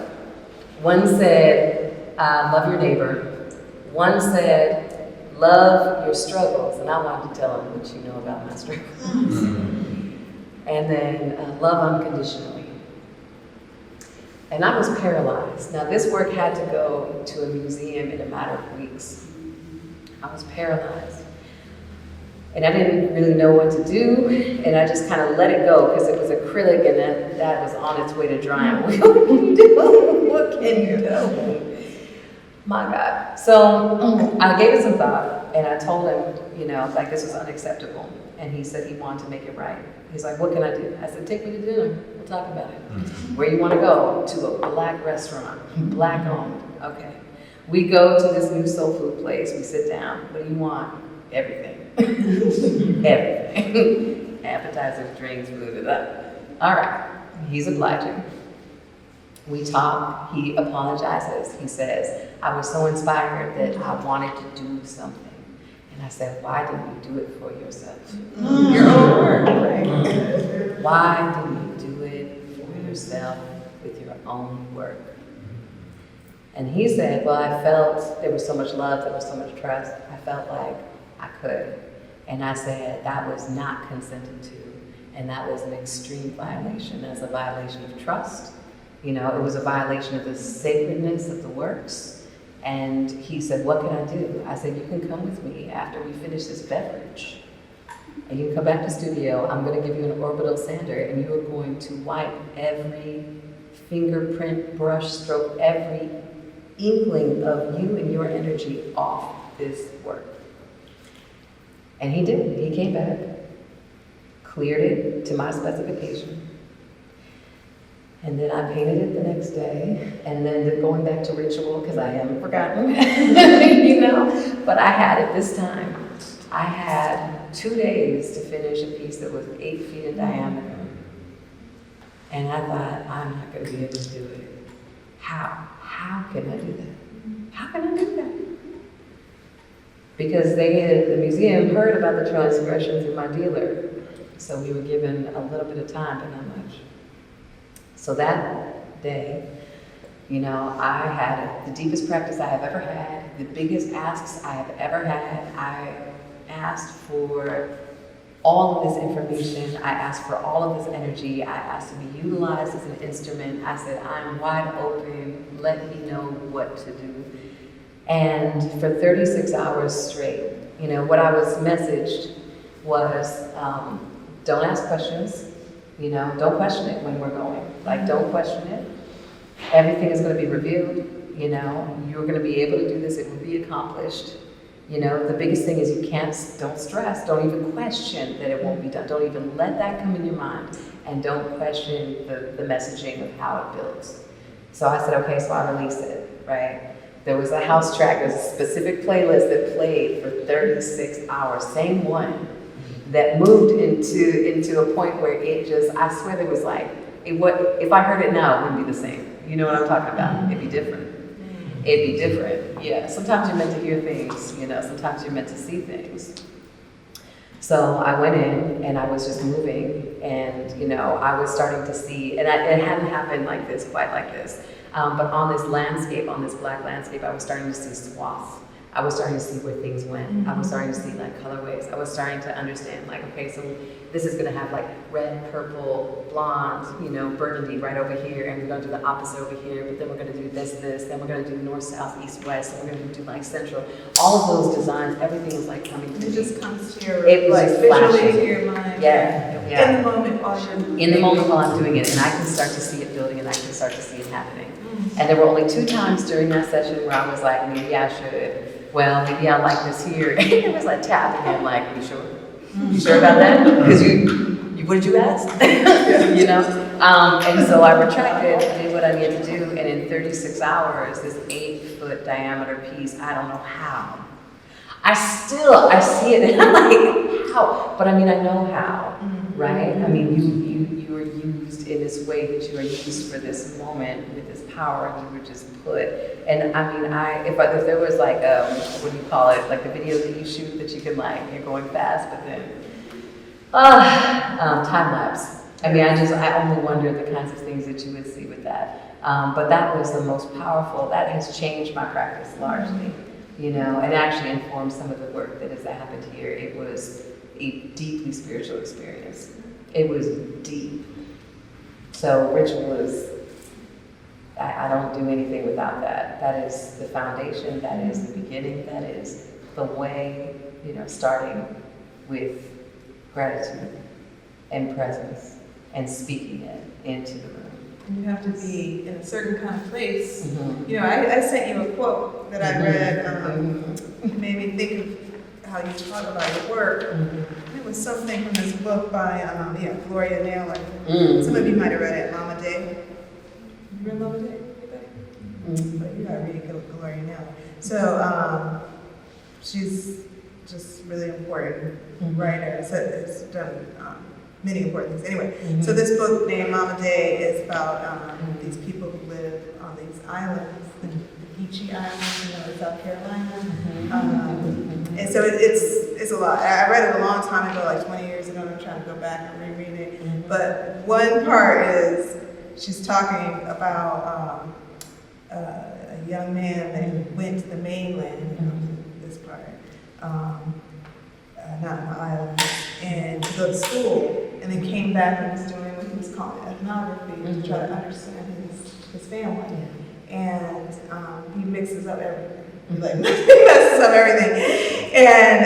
One said, love your neighbor. One said, love your struggles. And I wanted to tell him what you know about my struggles. And then love unconditionally. And I was paralyzed. Now this work had to go to a museum in a matter of weeks. I was paralyzed. And I didn't really know what to do, and I just kind of let it go because it was acrylic and that was on its way to drying. What can you do? What can you do? My God. So I gave it some thought, and I told him, like this was unacceptable. And he said he wanted to make it right. He's like, what can I do? I said, take me to dinner. We'll talk about it. Where you want to go? To a black restaurant, black owned. Okay. We go to this new soul food place. We sit down. What do you want? Everything. Everything. Appetizers, drinks, food. All right. He's obliging. We talk. He apologizes. He says, I was so inspired that I wanted to do something. And I said, why didn't you do it for yourself? Your own work, right? Why didn't you do it for yourself with your own work? And he said, well, I felt there was so much love, there was so much trust. I felt like I could. And I said, that was not consented to. And that was an extreme violation. That's a violation of trust. It was a violation of the sacredness of the works. And he said, what can I do? I said, you can come with me after we finish this beverage. And you can come back to the studio. I'm going to give you an orbital sander, and you are going to wipe every fingerprint, brush stroke, every inkling of you and your energy off this work. And he did. He came back, cleared it to my specification. And then I painted it the next day, and then going back to ritual, because I haven't forgotten, but I had it this time. I had 2 days to finish a piece that was 8 feet in diameter. And I thought, I'm not going to be able to do it. How? How can I do that? How can I do that? Because the museum heard about the transgression through my dealer. So we were given a little bit of time, but not much. So that day, I had the deepest practice I have ever had, the biggest asks I have ever had. I asked for all of this information. I asked for all of this energy. I asked to be utilized as an instrument. I said, I'm wide open. Let me know what to do. And for 36 hours straight, what I was messaged was, don't ask questions. Don't question it when we're going. Don't question it. Everything is going to be revealed. You're going to be able to do this. It will be accomplished. The biggest thing is don't stress. Don't even question that it won't be done. Don't even let that come in your mind. And don't question the messaging of how it builds. So I said, okay, so I released it, right? There was a house track, there's a specific playlist that played for 36 hours, same one, that moved into a point where it just, I swear there was if I heard it now, it wouldn't be the same. You know what I'm talking about? It'd be different. It'd be different, yeah. Sometimes you're meant to hear things, sometimes you're meant to see things. So I went in and I was just moving and, I was starting to see, and it hadn't happened like this, quite like this. But on this landscape, on this black landscape, I was starting to see swaths. I was starting to see where things went. I was starting to see like colorways. I was starting to understand like, okay, so this is gonna have like red, purple, blonde, you know, burgundy right over here, and we're gonna do the opposite over here, but then we're gonna do this, then we're gonna do north, south, east, west, and we're gonna do like central. All of those designs, everything was like coming to It me. just comes to your, It was like, just visually flashing. to your mind. Yeah. In the moment while you're. In the moment while I'm doing it, and I can start to see it building, and I can start to see it happening. And there were only 2 times during that session where I was like, maybe I should. Well, maybe I like this here. And it was like tap again, like, you sure? You sure about that? Because what did you ask? You know? And so I retracted, I did what I needed to do, and in 36 hours, this 8-foot diameter piece, I don't know how. I see it, and I'm like, how? But I mean, I know how, right? I mean, you are used in this way that you are used for this moment with this power, and you were just put. And I mean, if there was like what do you call it? Like the video that you shoot that you can like, you're going fast, but then, time lapse. I mean, I only wonder the kinds of things that you would see with that. But that was the most powerful. That has changed my practice largely. You know, and actually informed some of the work that has happened here. It was a deeply spiritual experience. It was deep. So ritual is, I don't do anything without that. That is the foundation, that is the beginning, that is the way, you know, starting with gratitude and presence and speaking it into the room. You have to be in a certain kind of place. You know, I sent you a quote that I read, made me think of how you talk about your work. It was something from this book by, Gloria Naylor. Some of you might have read it, Mama Day. You read Mama Day? But you gotta read Gloria Naylor. So she's just really important writer. So it's done many important things. Anyway, so this book named Mama Day is about these people who live on these islands, the Beachy Islands, you know, in South Carolina. And so it's a lot. I read it a long time ago, like 20 years ago, and I'm trying to go back and reread it. But one part is she's talking about a young man that went to the mainland, this part, not in the island, and to go to school, and then came back and was doing what he was calling ethnography to try to understand his family. And he mixes up everything. Like, he messes up everything. And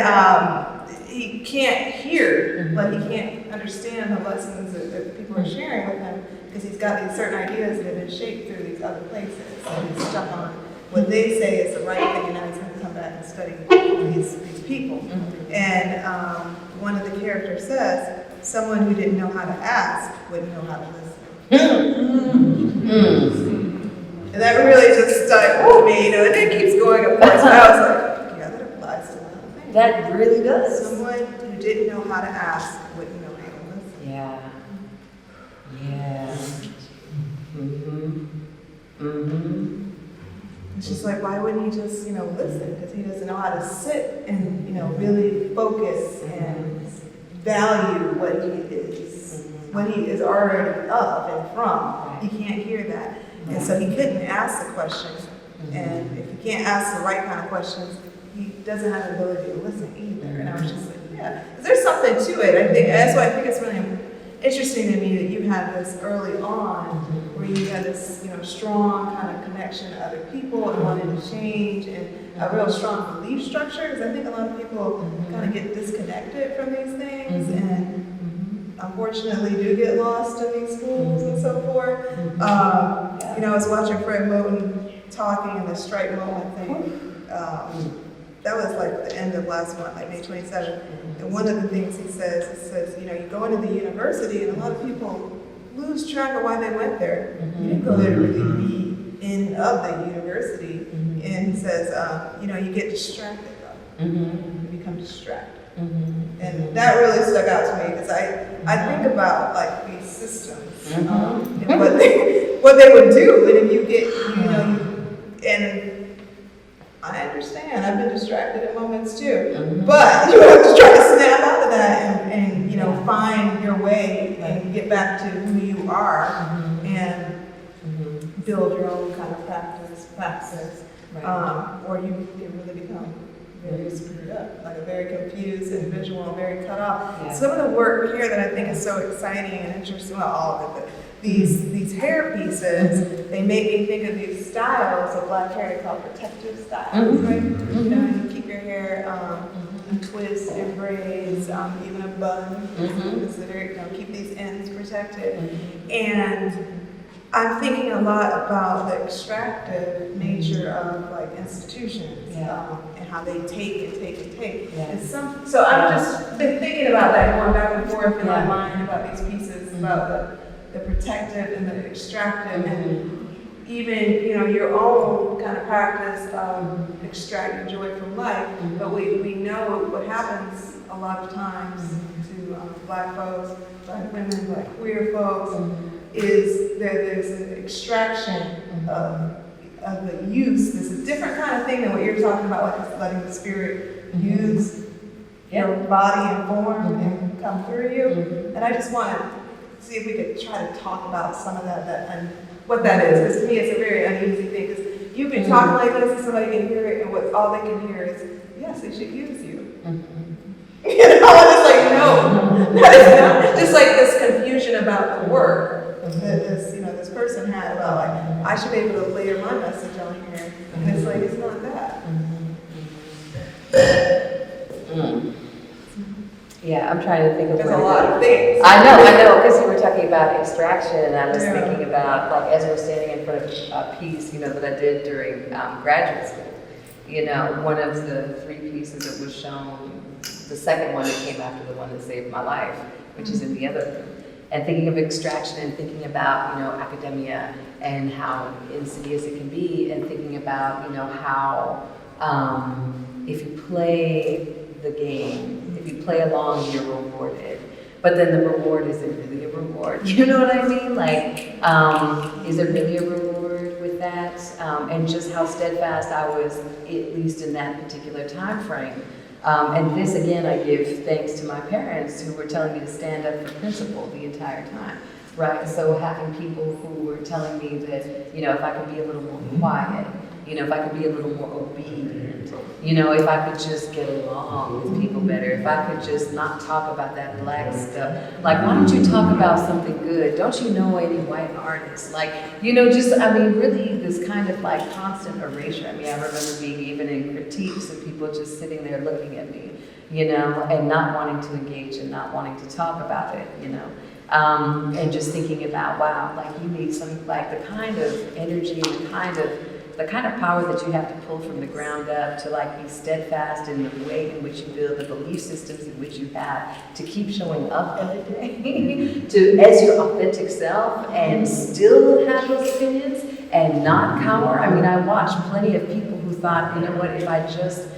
he can't hear, like he can't understand the lessons that people are sharing with him, because he's got these certain ideas that have been shaped through these other places. So he's stuck on what they say is the right thing, and now he's going to come back and study these people. And one of the characters says, someone who didn't know how to ask wouldn't know how to listen. And that really just stuck with me, you know, and it keeps going, of course, but I was like, yeah, that applies to a lot of things. That really does. Someone who didn't know how to ask wouldn't know how to listen. Yeah. It's just like, why wouldn't he just, you know, listen? Because he doesn't know how to sit and, you know, really focus and value what he is already of and from. He can't hear that. And so he couldn't ask the questions. And if he can't ask the right kind of questions, he doesn't have the ability to listen either. And I was just like, yeah, there's something to it. I think that's why I think it's really interesting to me that you had this early on, where you had this, you know, strong kind of connection to other people and wanted to change, and a real strong belief structure. Because I think a lot of people kind of get disconnected from these things, and unfortunately do get lost in these schools and so forth. You know, I was watching Fred Moten talking in the strike moment thing. That was like the end of last month, like May 27th. And one of the things he says, you know, you go into the university and a lot of people lose track of why they went there. You didn't go there to really be in of the university. And he says, you know, you get distracted though. You become distracted. And that really stuck out to me, because I think about like these systems and what they would do. And if you get, you know, and I understand, I've been distracted at moments too, but you have to try to snap out of that and you know, find your way and get back to who you are and build your own kind of practice. or you can really become very screwed up, like a very confused individual, and very cut off. Yeah. Some of the work here that I think is so exciting and interesting, well, all of it, these hair pieces, they make me think of these styles of black hair they call protective styles, right? You know, you keep your hair in twists and braids, even a bun, consider it, you know, keep these ends protected. And I'm thinking a lot about the extractive nature of like institutions, and how they take and take and take. Yeah. And so I've just been thinking about that, going back and forth in my mind about these pieces, about the protective and the extractive, and even, you know, your own kind of practice of extracting joy from life. But we know what happens a lot of times to black folks, black women, black queer folks, is that there's an extraction of the use. There's a different kind of thing than what you're talking about, like letting the spirit use your body and form and come through you. And I just want to see if we could try to talk about some of that and what that is. Because to me, it's a very uneasy thing. Because you can talk like this and somebody can hear it, and all they can hear is, yes, they should use you. You know, and it's like, no, that is not. Just like this confusion about the work that this person had about, like, I should be able to layer my message on here. And it's like, it's not that. Yeah, I'm trying to think of There's a lot of things. I know, because you were talking about extraction, and I was thinking about, like, as we're standing in front of a piece, you know, that I did during graduate school. You know, one of the 3 pieces that was shown, the second one that came after the one that saved my life, which is in the other room. And thinking of extraction and thinking about, you know, academia and how insidious it can be, and thinking about, you know, how if you play the game, if you play along, you're rewarded. But then the reward isn't really a reward. You know what I mean? Like, is there really a reward with that? And just how steadfast I was, at least in that particular time frame. And this, again, I give thanks to my parents who were telling me to stand up for principle the entire time, right? So having people who were telling me that, you know, if I could be a little more quiet, you know, if I could be a little more obedient, you know, if I could just get along with people better, if I could just not talk about that black stuff. Like, why don't you talk about something good? Don't you know any white artists? Like, you know, just, I mean, really this kind of like constant erasure. I mean, I remember being even in critiques and people just sitting there looking at me, you know, and not wanting to engage and not wanting to talk about it, you know. And just thinking about, wow, like you need some, like the kind of energy, the kind of power that you have to pull from the ground up to like be steadfast in the way in which you build the belief systems in which you have to keep showing up every day to as your authentic self and still have those opinions and not cower. I mean, I watched plenty of people who thought, you know what, if I just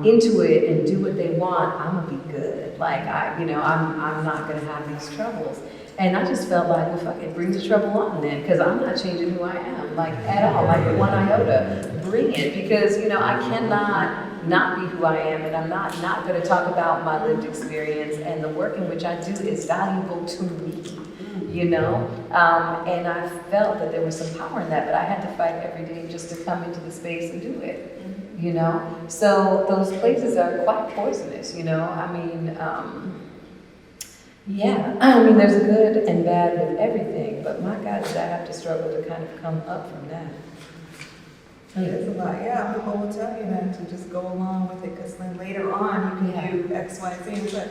into it and do what they want, I'm gonna be good. Like I'm not gonna have these troubles. And I just felt like, well, fuck it, bring the trouble on then, because I'm not changing who I am, like at all, like one iota. Bring it, because you know I cannot not be who I am, and I'm not going to talk about my lived experience. And the work in which I do is valuable to me, you know. And I felt that there was some power in that, but I had to fight every day just to come into the space and do it, you know. So those places are quite poisonous, you know. I mean. Yeah, I mean, there's good and bad with everything, but my God, did I have to struggle to kind of come up from that. It's a lot, yeah. People will tell you then to just go along with it, because then later on you can do X, Y, Z. It's like,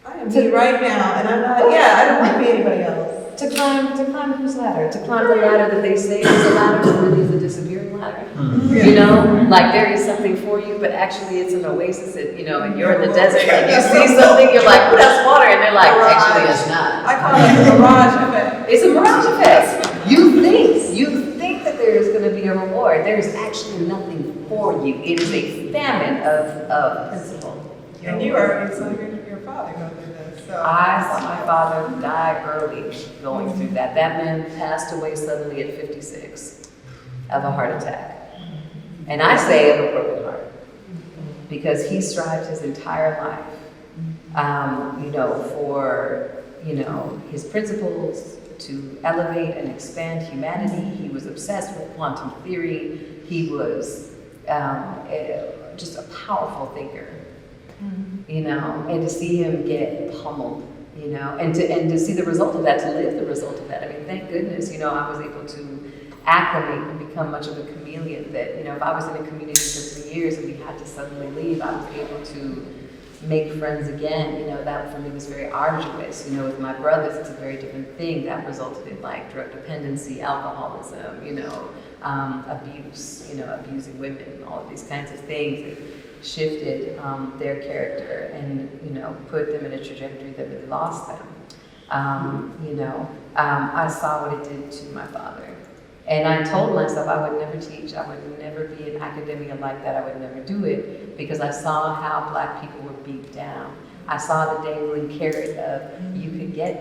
I am me right now, and I'm not, I don't want to be anybody else. To climb whose ladder? To climb the ladder that they say is a ladder, but really is a disappearing ladder. You know, like there is something for you, but actually it's an oasis. You know, and you're in the desert and you see something, you're like, oh, that's water, and they're like, actually it's not. I call it the mirage effect. It's a mirage effect. You think that there is going to be a reward. There is actually nothing for you. It is a famine of principle. And you already saw your father go through this. So I saw my father die early going through that. That man passed away suddenly at 56 of a heart attack. And I say of a broken heart because he strived his entire life, you know, for, you know, his principles to elevate and expand humanity. He was obsessed with quantum theory. he was just a powerful thinker, you know, and to see him get pummeled, you know, and to see the result of that, to live the result of that. I mean, thank goodness, you know, I was able to acclimate and become much of a chameleon that, you know, if I was in a community for 3 years and we had to suddenly leave, I was able to make friends again. You know, that for me was very arduous. You know, with my brothers, it's a very different thing. That resulted in like drug dependency, alcoholism, you know, abuse, you know, abusing women, all of these kinds of things that shifted their character and, you know, put them in a trajectory that really lost them. I saw what it did to my father. And I told myself I would never teach, I would never be in academia like that, I would never do it, because I saw how Black people were beat down. I saw the dangling carrot of you could get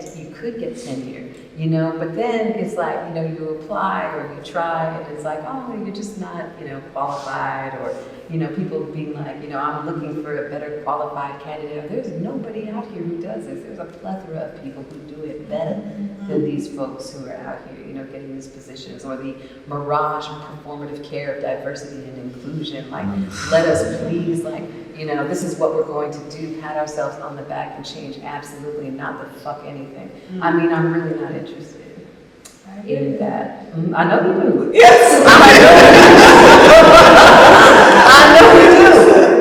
tenure, you know, but then it's like, you know, you apply or you try and it's like, oh, you're just not, you know, qualified, or, you know, people being like, you know, I'm looking for a better qualified candidate. There's nobody out here who does this. There's a plethora of people who do it better than these folks who are out here, you know, getting these positions, or the mirage of performative care of diversity and inclusion. Like, let us please, like, you know, this is what we're going to do, pat ourselves on the back and change absolutely not the fuck anything. I mean, I'm really not interested in that. I know you do. Yes. I know you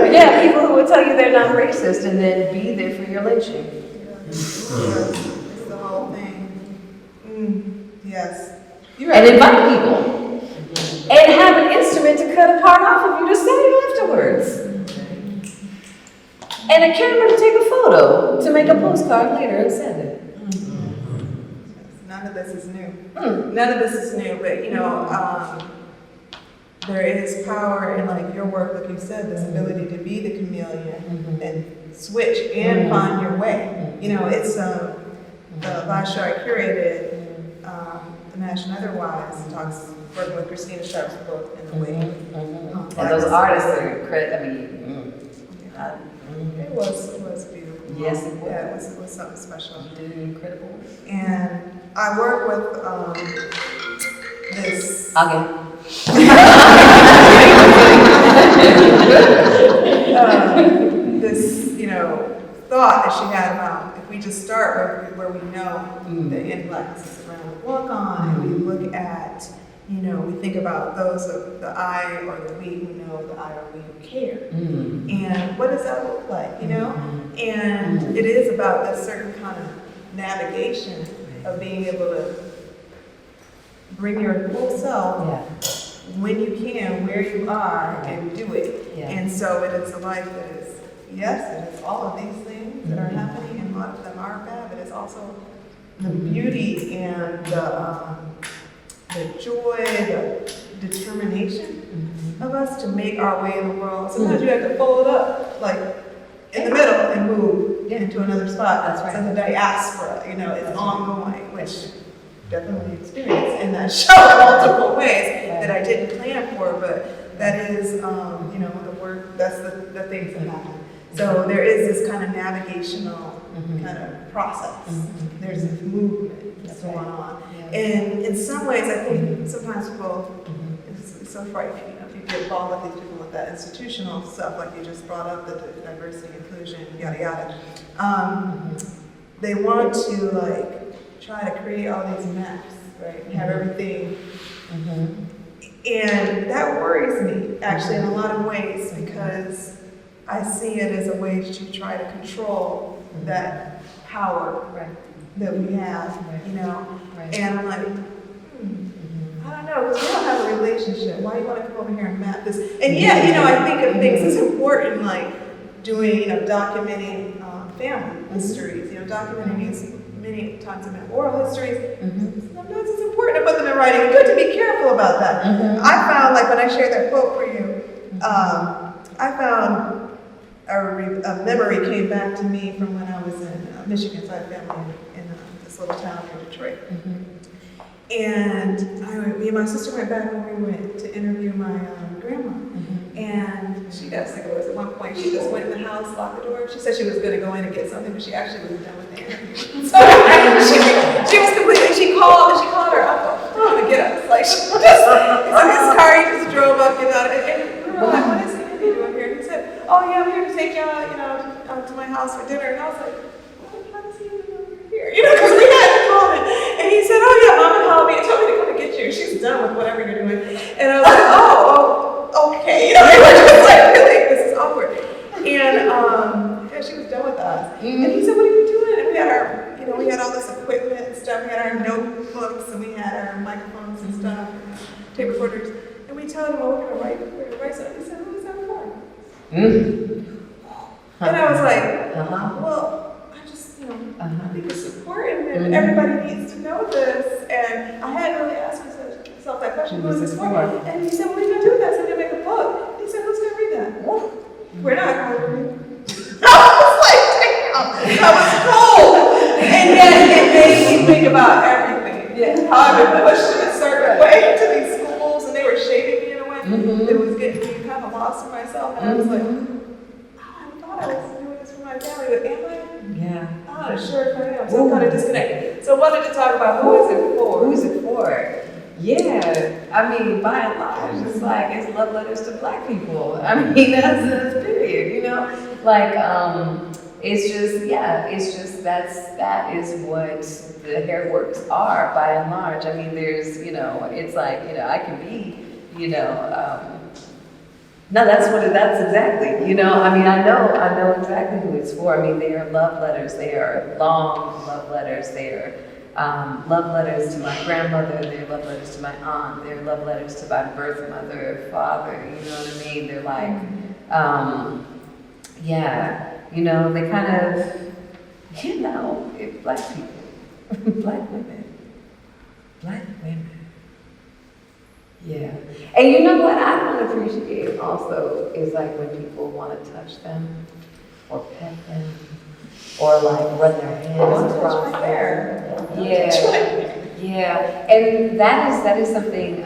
do. Yeah, people who will tell you they're not racist and then be there for your lynching. It's the whole thing. Yes. And invite people. And have an instrument to cut a part off of you to say afterwards. And a camera to take a photo to make a postcard later and send it. None of this is new. None of this is new, but you know, there is power in like your work, like you said, this ability to be the chameleon and switch and find your way. You know, it's the last show I curated, Imagine Otherwise, talks working with Christina Sharp's book in the way. And those artists are incredible. It was beautiful. Yes, it was. Yeah, it was something special. You did incredible. And I work with this. This, you know, thought that she had about if we just start where we know the influx is around the walk on, and we look at, you know, we think about those of the I or the we who know, the I or we who care. And what does that look like, you know? And it is about that certain kind of navigation of being able to bring your full self when you can, where you are, and do it. And so it is a life that is, yes, it is all of these things that are happening, and a lot of them are bad, but it's also the beauty and the joy, the determination of us to make our way in the world. Sometimes you have to fold up, like in the middle, and move into another spot. That's right. So the diaspora, you know, is ongoing, which definitely experienced in that show in multiple ways that I didn't plan for, but that is, you know, the work, that's the things that happen. So there is this kind of navigational kind of process. There's this movement that's going on. And in some ways, I think sometimes people, it's so frightening, you know, if you get involved with these people with that institutional stuff, like you just brought up, the diversity, inclusion, yada, yada. They want to like try to create all these maps, right? Have everything. And that worries me, actually, in a lot of ways, because I see it as a way to try to control that power that we have, you know? And I'm like, I don't know, because we don't have a relationship. Why do you want to come over here and map this? And yet, you know, I think of things as important, like doing, you know, documenting family histories, you know, documenting these many times have been oral histories. Sometimes it's important to put them in writing. It's good to be careful about that. I found, like when I shared that quote for you, I found a memory came back to me from when I was in Michigan, so I had family in this little town near Detroit. And me and my sister went back when we went to interview my grandma. And she got sick of us. At one point, she just went in the house, locked the door. She said she was going to go in and get something, but she actually was done with the interview. So she was completely, she called her uncle to get us. Like, she just, it's in his car, he just drove up, about it. And we were like, what is Andy doing here? And he said, oh yeah, I'm here to take y'all, to my house for dinner. And I was like, how does he even know we're here? Because we hadn't called it. And he said, oh yeah, Mama called me and told me to come and get you. She's done with whatever you're doing. And I was like, oh, okay. We were just like, really, this is awkward. And yeah, she was done with us. And he said, what are you doing? And we had we had all this equipment and stuff. We had our notebooks and we had our microphones and stuff, tape recorders. And we told him, well, we're going to write something. He said, who is that for? And I was like, well, I just, I think it's important and everybody needs to know this. And I hadn't really asked myself that question, who is this for? And he said, what are you going to do with that? I said, I'm going to make a book. He said, who's going to read that? We're not going to read it. I was like, damn, that was cold. And yet it made me think about everything. Yeah. How I've been pushed in a certain way to these schools and they were shaping me in a way that was getting me kind of lost in myself. And I was like, I thought I was doing this for my family, but am I? Yeah. I'm not sure if I am. So I'm kind of disconnected. So I wanted to talk about who is it for? Who is it for? Yeah, I mean, by and large, it's like, it's love letters to Black people. I mean, that's period, it's just, that is what the hair works are, by and large. I mean, there's, it's like, I can be, no, that's exactly, I mean, I know exactly who it's for. I mean, they are love letters, they are long love letters, they are love letters to my grandmother, they're love letters to my aunt, they're love letters to my birth mother, father, you know what I mean? They're like, they kind of, Black people, Black women. Yeah. And you know what I don't appreciate also is like when people want to touch them or pet them or like run their hands across there. Yeah. And that is something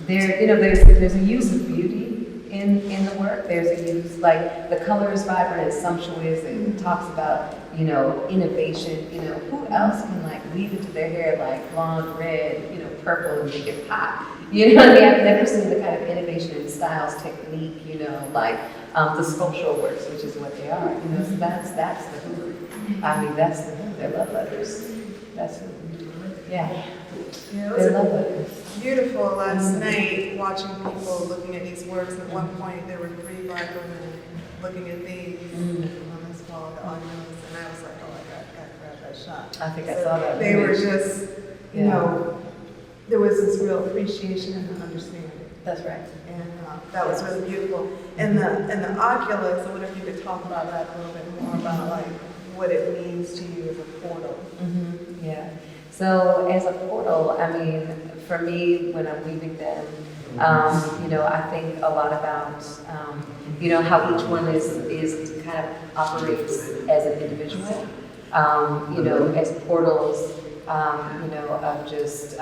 there's a use of beauty in the work. There's a use, like the color is vibrant and sumptuous and talks about, innovation. Who else can like weave into their hair like blonde, red, purple and make it pop? You know what I mean? I've never seen the kind of innovation in styles, technique, the sculptural works, which is what they are. So that's the who. I mean, that's the who. They're love letters. That's who. Yeah. Yeah, They're love letters. Beautiful last night watching people looking at these works. At one point, there were 3 Black women looking at these on this wall, the audience, and I was like, oh my God, I gotta grab that shot. I think I saw that. They were just, there was this real appreciation and understanding. That's right. And that was really beautiful. And the oculus, I wonder if you could talk about that a little bit more about like what it means to you as a portal. Yeah. So as a portal, I mean, for me, when I'm weaving them, I think a lot about, how each one is kind of operates as an individual, as portals, of just,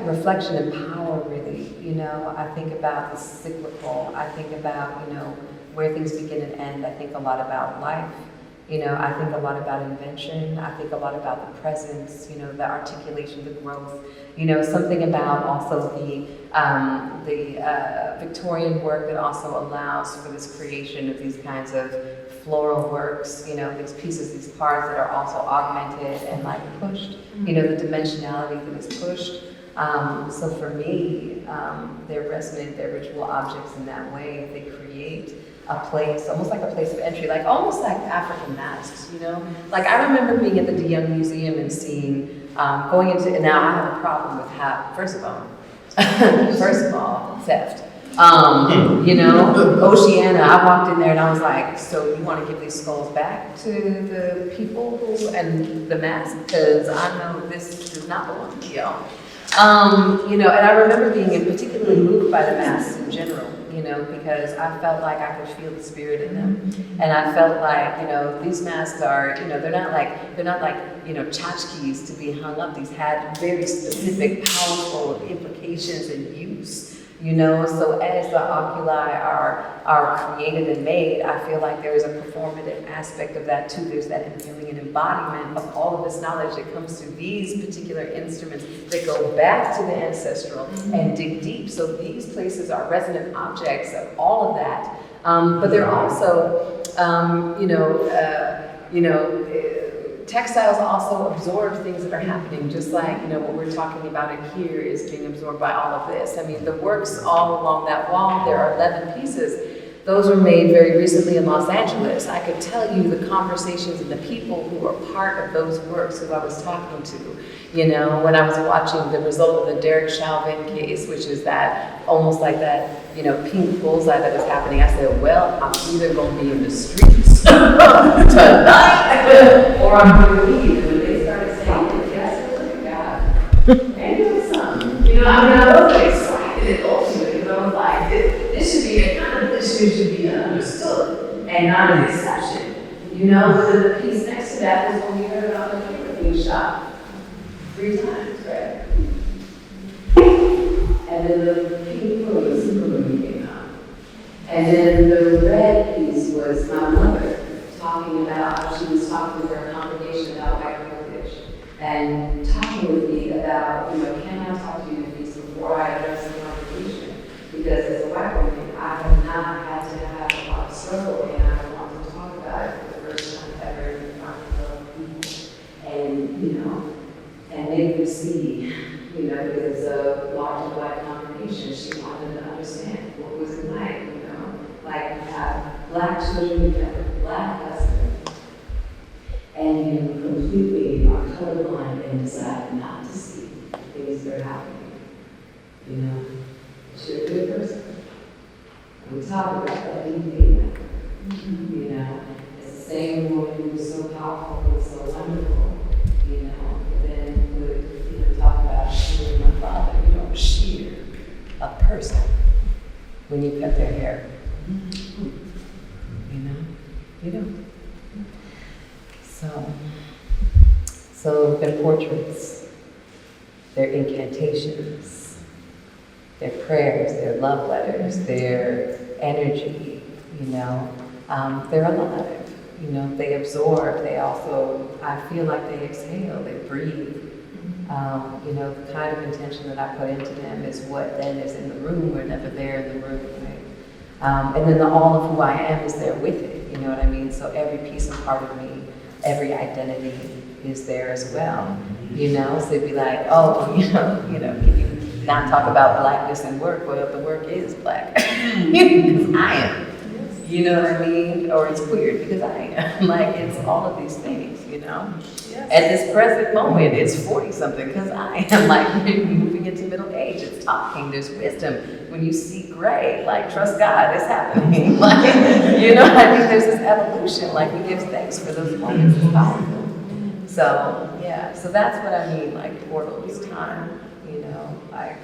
reflection and power, really. I think about the cyclical. I think about, where things begin and end. I think a lot about life. I think a lot about invention. I think a lot about the presence, the articulation, the growth. Something about also the Victorian work that also allows for this creation of these kinds of floral works, these pieces, these parts that are also augmented and like pushed, the dimensionality that is pushed. So for me, they're resonant, they're ritual objects in that way. They create a place, almost like a place of entry, like almost like African masks, Like I remember being at the De Young Museum and seeing, going into, and now I have a problem with first of all, theft. Oceana, I walked in there and I was like, so you want to give these skulls back to the people and the mask? Because I know this does not belong to y'all. And I remember being particularly moved by the masks in general, because I felt like I could feel the spirit in them. And I felt like, these masks are, they're not like, tchotchkes to be hung up. These had very specific, powerful implications and use, You know, so as the oculi are created and made, I feel like there is a performative aspect of that too. There's that feeling and embodiment of all of this knowledge that comes through these particular instruments that go back to the ancestral and dig deep. So these places are resonant objects of all of that. But they're also, textiles also absorb things that are happening, just like, what we're talking about in here is being absorbed by all of this. I mean, the works all along that wall, there are 11 pieces. Those were made very recently in Los Angeles. I could tell you the conversations and the people who were part of those works who I was talking to, when I was watching the result of the Derek Chauvin case, which is that, almost like that, pink bullseye that was happening. I said, well, I'm either going to be in the streets tonight, or I'm going to leave. And they started saying, yes, look at God. And doing something. I was like excited and ultimate, because I was like, this should be a kind of issue, should be understood and not an exception. But then the piece next to that was when we heard about the paper being shot 3 times, right? And then the pink movie came out. And then the red piece was my mother talking about how she was talking to her congregation about white privilege and talking with me about, can I talk to you Nafis before I address the congregation? Because as a white woman, I have not had to have a lot of struggle, and I want to talk about it for the first time ever in front of people. And, and they could see, because a large white congregation, she wanted to understand what was it like, like you have black children, you have a black husband, and you completely are colorblind and decide not to see things that are happening. You're a good person. And we talk about that deeply. It's the same woman who was so powerful and so wonderful, but then would talk about shearing my father. You don't shear a person when you cut their hair. You don't. So they're portraits, they're incantations, they're prayers, they're love letters, they're energy, they're alive, they absorb, they also, I feel like they exhale, they breathe. The kind of intention that I put into them is what then is in the room. We're never there in the room, right? And then all of who I am is there with it, you know what I mean? So every piece and part of me, every identity is there as well, So it'd be like, oh, can you not talk about blackness and work? Well, the work is black, because I am. You know what I mean? Or it's weird because I am. Like, it's all of these things, Yes. At this present moment, it's 40-something because I am like moving into middle age. It's talking, there's wisdom. When you see gray, like, trust God, it's happening. Like, there's this evolution. Like, we give thanks for those moments. It's powerful. So, yeah, so that's what I mean, like portals, time, like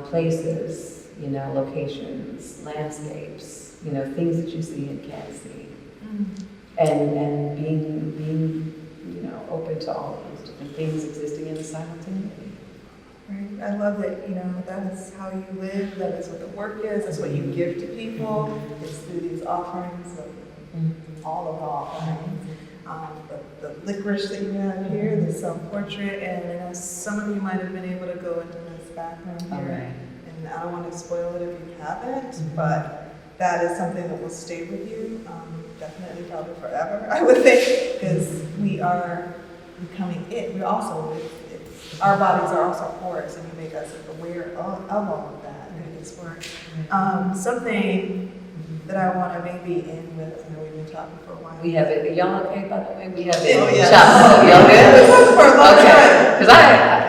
places, locations, landscapes. Things that you see and can't see. And being, open to all of those different things existing in the simultaneity. Right. I love that, that is how you live, that is what the work is, that's what you give to people. It's through these offerings of all of the offerings. The licorice that you have here, the self-portrait, and I know some of you might have been able to go into this bathroom here. Right. And I don't want to spoil it if you haven't, but that is something that will stay with you, definitely probably forever, I would think, because we are becoming it. We also, our bodies are also porous, and you make us aware of all of that in this work. Something that I want to maybe end with, I know we've been talking for a while. We have it, y'all okay, by the way? We have it. Oh, yes. Y'all good? For a long time. Because I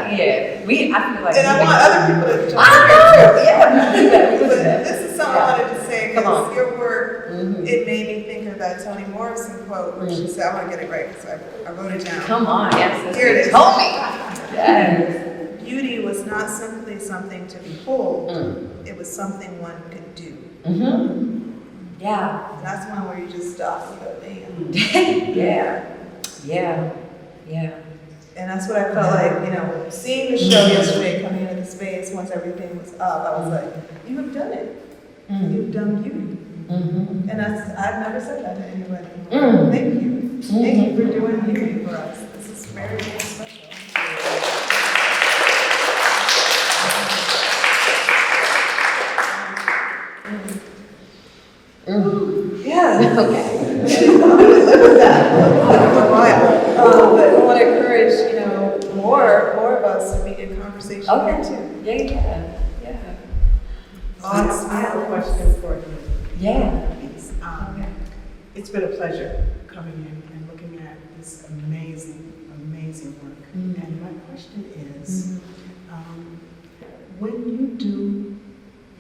feel like. And I want other people to jump I know, yeah. But this is something I wanted to say, Come on. because your work, it made me think of that Toni Morrison quote, where she said, I want to get it right, so I wrote it down. Come on, yes. Here it is. Told me. Yes. Beauty was not simply something to behold, it was something one could do. Yeah. And that's one where you just stop and go, damn. Yeah. And that's what I felt like, seeing the show yesterday, coming into the space once everything was up. I was like, you have done it. You've done you. And I've never said that to anybody. Thank you. Thank you for doing you for us. This is very, very special. Yeah. Okay. But I want to encourage, more of us to be in conversation Okay. too. Yeah. I have a question for you. Yeah. It's been a pleasure coming in and looking at this amazing work. And my question is, when you do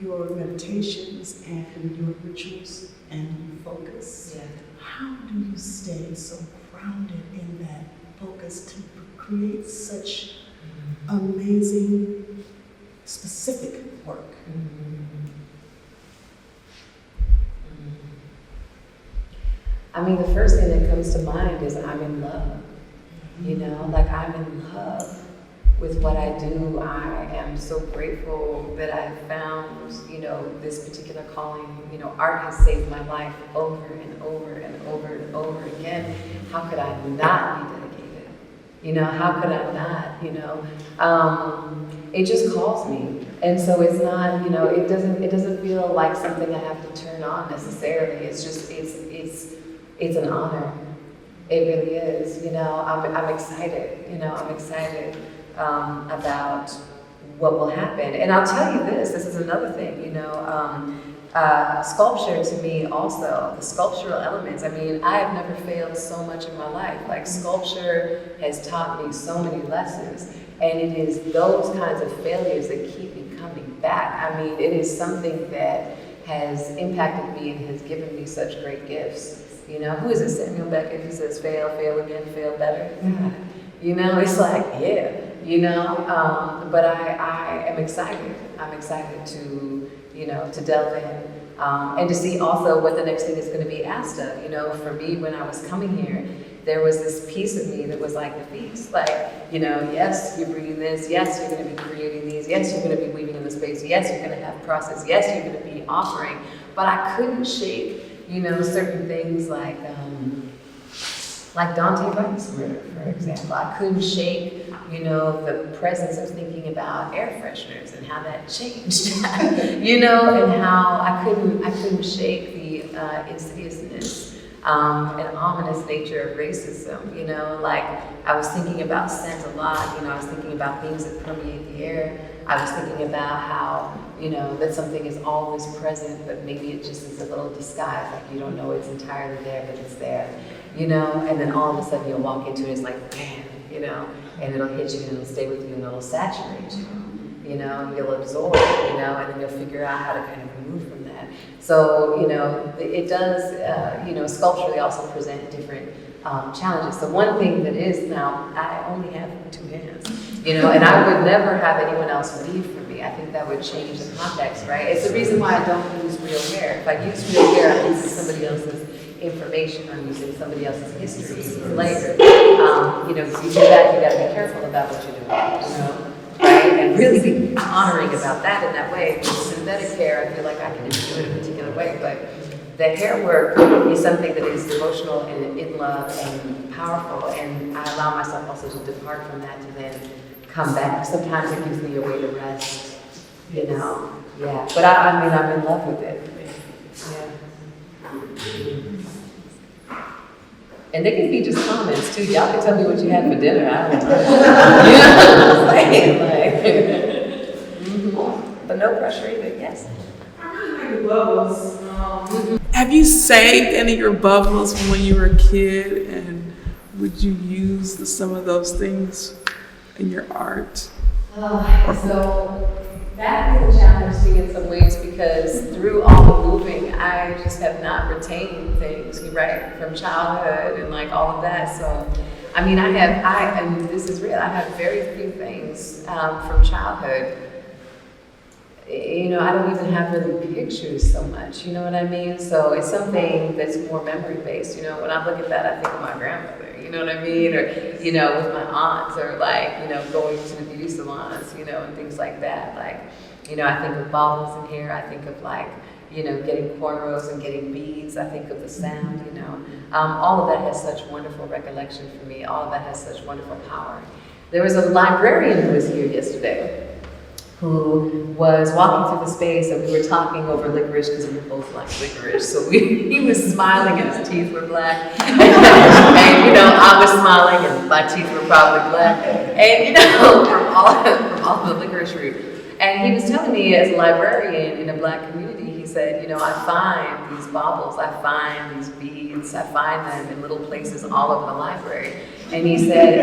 your meditations and your rituals and you focus, how do you stay so grounded in that focus to create such amazing, specific work? I mean, the first thing that comes to mind is I'm in love. Like I'm in love with what I do. I am so grateful that I found, this particular calling. Art has saved my life over and over and over and over again. How could I not be dedicated? How could I not, it just calls me. And so it's not, it doesn't feel like something I have to turn on necessarily. It's just, it's an honor. It really is. I'm excited. I'm excited about what will happen. And I'll tell you this is another thing, sculpture to me also, the sculptural elements. I mean, I have never failed so much in my life. Like sculpture has taught me so many lessons. And it is those kinds of failures that keep me coming back. I mean, it is something that has impacted me and has given me such great gifts. Who is it, Samuel Beckett, who says, fail, fail again, fail better? It's like, but I am excited. I'm excited to, to delve in and to see also what the next thing is going to be asked of. For me, when I was coming here, there was this piece of me that was like Nafis, like, yes, you're bringing this, yes, you're going to be creating these, yes, you're going to be weaving in the space, yes, you're going to have process, yes, you're going to be offering, but I couldn't shake, certain things like Dante Wright's murder, for example. I couldn't shake, the presence of thinking about air fresheners and how that changed, and how I couldn't shake the insidiousness and ominous nature of racism, like I was thinking about scent a lot, I was thinking about things that permeate the air. I was thinking about how, that something is always present, but maybe it just is a little disguise, like you don't know it's entirely there, but it's there, and then all of a sudden you'll walk into it, it's like, bam, and it'll hit you and it'll stay with you and it'll saturate you, you'll absorb, and then you'll figure out how to kind of move from that. So, it does, sculpturally also present different challenges. So one thing that is now, I only have 2 hands, and I would never have anyone else weave for me. I think that would change the context, right? It's the reason why I don't use real hair. If I use real hair, I'm using somebody else's information, I'm using somebody else's history, later. You do that, you gotta be careful about what you're doing, right? And really be honoring about that in that way. With synthetic hair, I feel like I can do it a particular way, but the hair work is something that is emotional and in love and powerful, and I allow myself also to depart from that to then come back. Sometimes it gives me a way to rest, Yeah. But I mean, I'm in love with it. Yeah. And they can be just comments too. Y'all can tell me what you had for dinner. I don't know. But no pressure either. Yes. Bubbles. Have you saved any of your bubbles from when you were a kid, and would you use some of those things in your art? So that is a challenge to me in some ways, because through all the moving, I just have not retained things, right, from childhood and like all of that. So, I mean, and this is real, I have very few things from childhood. I don't even have really pictures so much, you know what I mean? So it's something that's more memory-based, when I look at that, I think of my grandmother, you know what I mean? Or, you know, with my aunts, or like, you know, going to the beauty salons, you know, and things like that. Like, you know, I think of baubles in hair, I think of like, you know, getting cornrows and getting beads, I think of the sound, you know. All of that has such wonderful recollection for me. All of that has such wonderful power. There was a librarian who was here yesterday who was walking through the space, and we were talking over licorice because we both like licorice. So he was smiling and his teeth were black. And you know, I was smiling and my teeth were probably black. And you know, from all the licorice root. And he was telling me, as a librarian in a black community, he said, you know, I find these baubles, I find these beads, I find them in little places all over the library. And he said,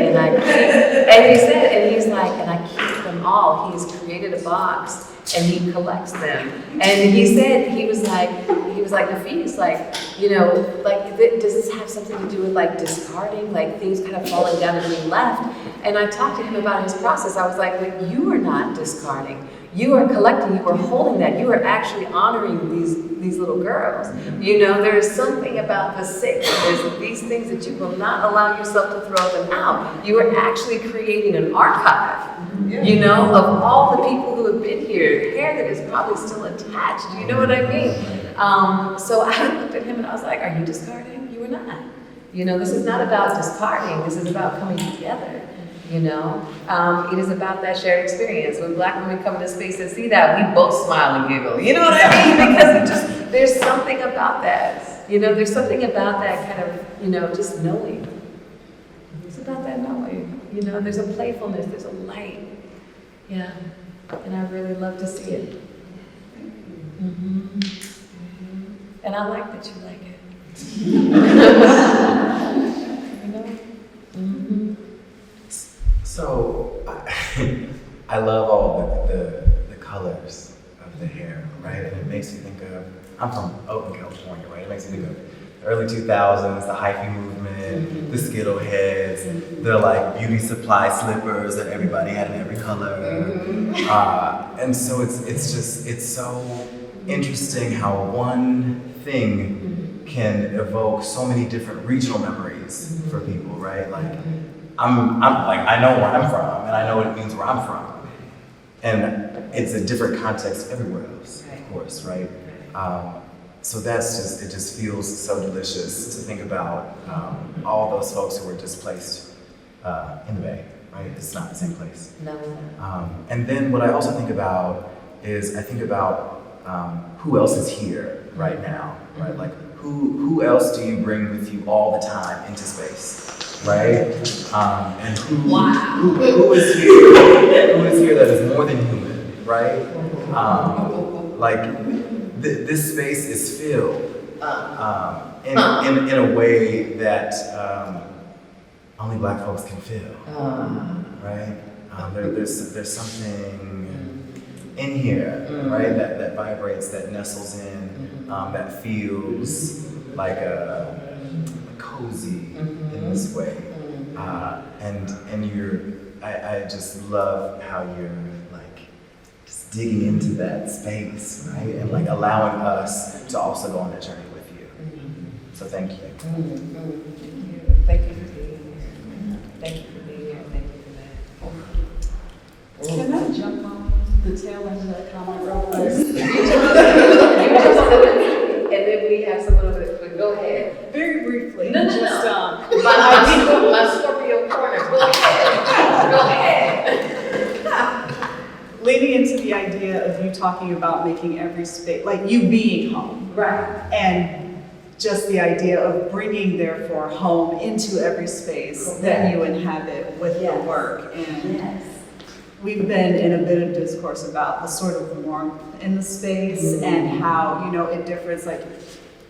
and he's like, and I keep them all. He's created a box and he collects them. And he said, he was like, Nafis, like, you know, like, does this have something to do with like discarding, like things kind of falling down and being left? And I talked to him about his process. I was like, but you are not discarding. You are collecting, you are holding that. You are actually honoring these little girls. You know, there is something about the sick. There's these things that you will not allow yourself to throw them out. You are actually creating an archive, you know, of all the people who have been here, hair that is probably still attached. You know what I mean? So I looked at him and I was like, are you discarding? You are not. You know, this is not about discarding. This is about coming together. You know, it is about that shared experience. When black women come into space and see that, we both smile and giggle. You know what I mean? Because there's something about that. You know, there's something about that kind of, you know, just knowing. It's about that knowing. You know, there's a playfulness, there's a light. Yeah, and I really love to see it. Mm-hmm. And I like that you like it. You know? Mm-hmm. So, I love all the colors of the hair, right? And it makes me think of, I'm from Oakland, California, right? It makes me think of the early 2000s, the hyphy movement, the Skittle heads, the like beauty supply slippers that everybody had in every color. And so it's so interesting how one thing can evoke so many different regional memories for people, right? Like, I'm like, I know where I'm from, and I know what it means where I'm from. And it's a different context everywhere else, of course, right? So it just feels so delicious to think about all those folks who were displaced in the Bay, right? It's not the same place. No. And then what I also think about is, I think about who else is here right now, right? Like, who else do you bring with you all the time into space? Right? And who is here that is more than human, right? This space is filled in a way that only black folks can feel, right? There's something in here, right, that vibrates, that nestles in, that feels like a cozy in this way, and I just love how you're like just digging into that space, right, and like allowing us to also go on that journey with you. So thank you. Thank you for being here. Thank you for being here. Thank you for that. Can I jump on the tail end of that comment real quick? And then we have some little bit, but go ahead. Very briefly. No. My Scorpio corner. Go ahead. Leaning into the idea of you talking about making every space, like you being home. Right. And just the idea of bringing, therefore, home into every space that you inhabit with the work. And we've been in a bit of discourse about the sort of warmth in the space and how, you know, it differs. Like,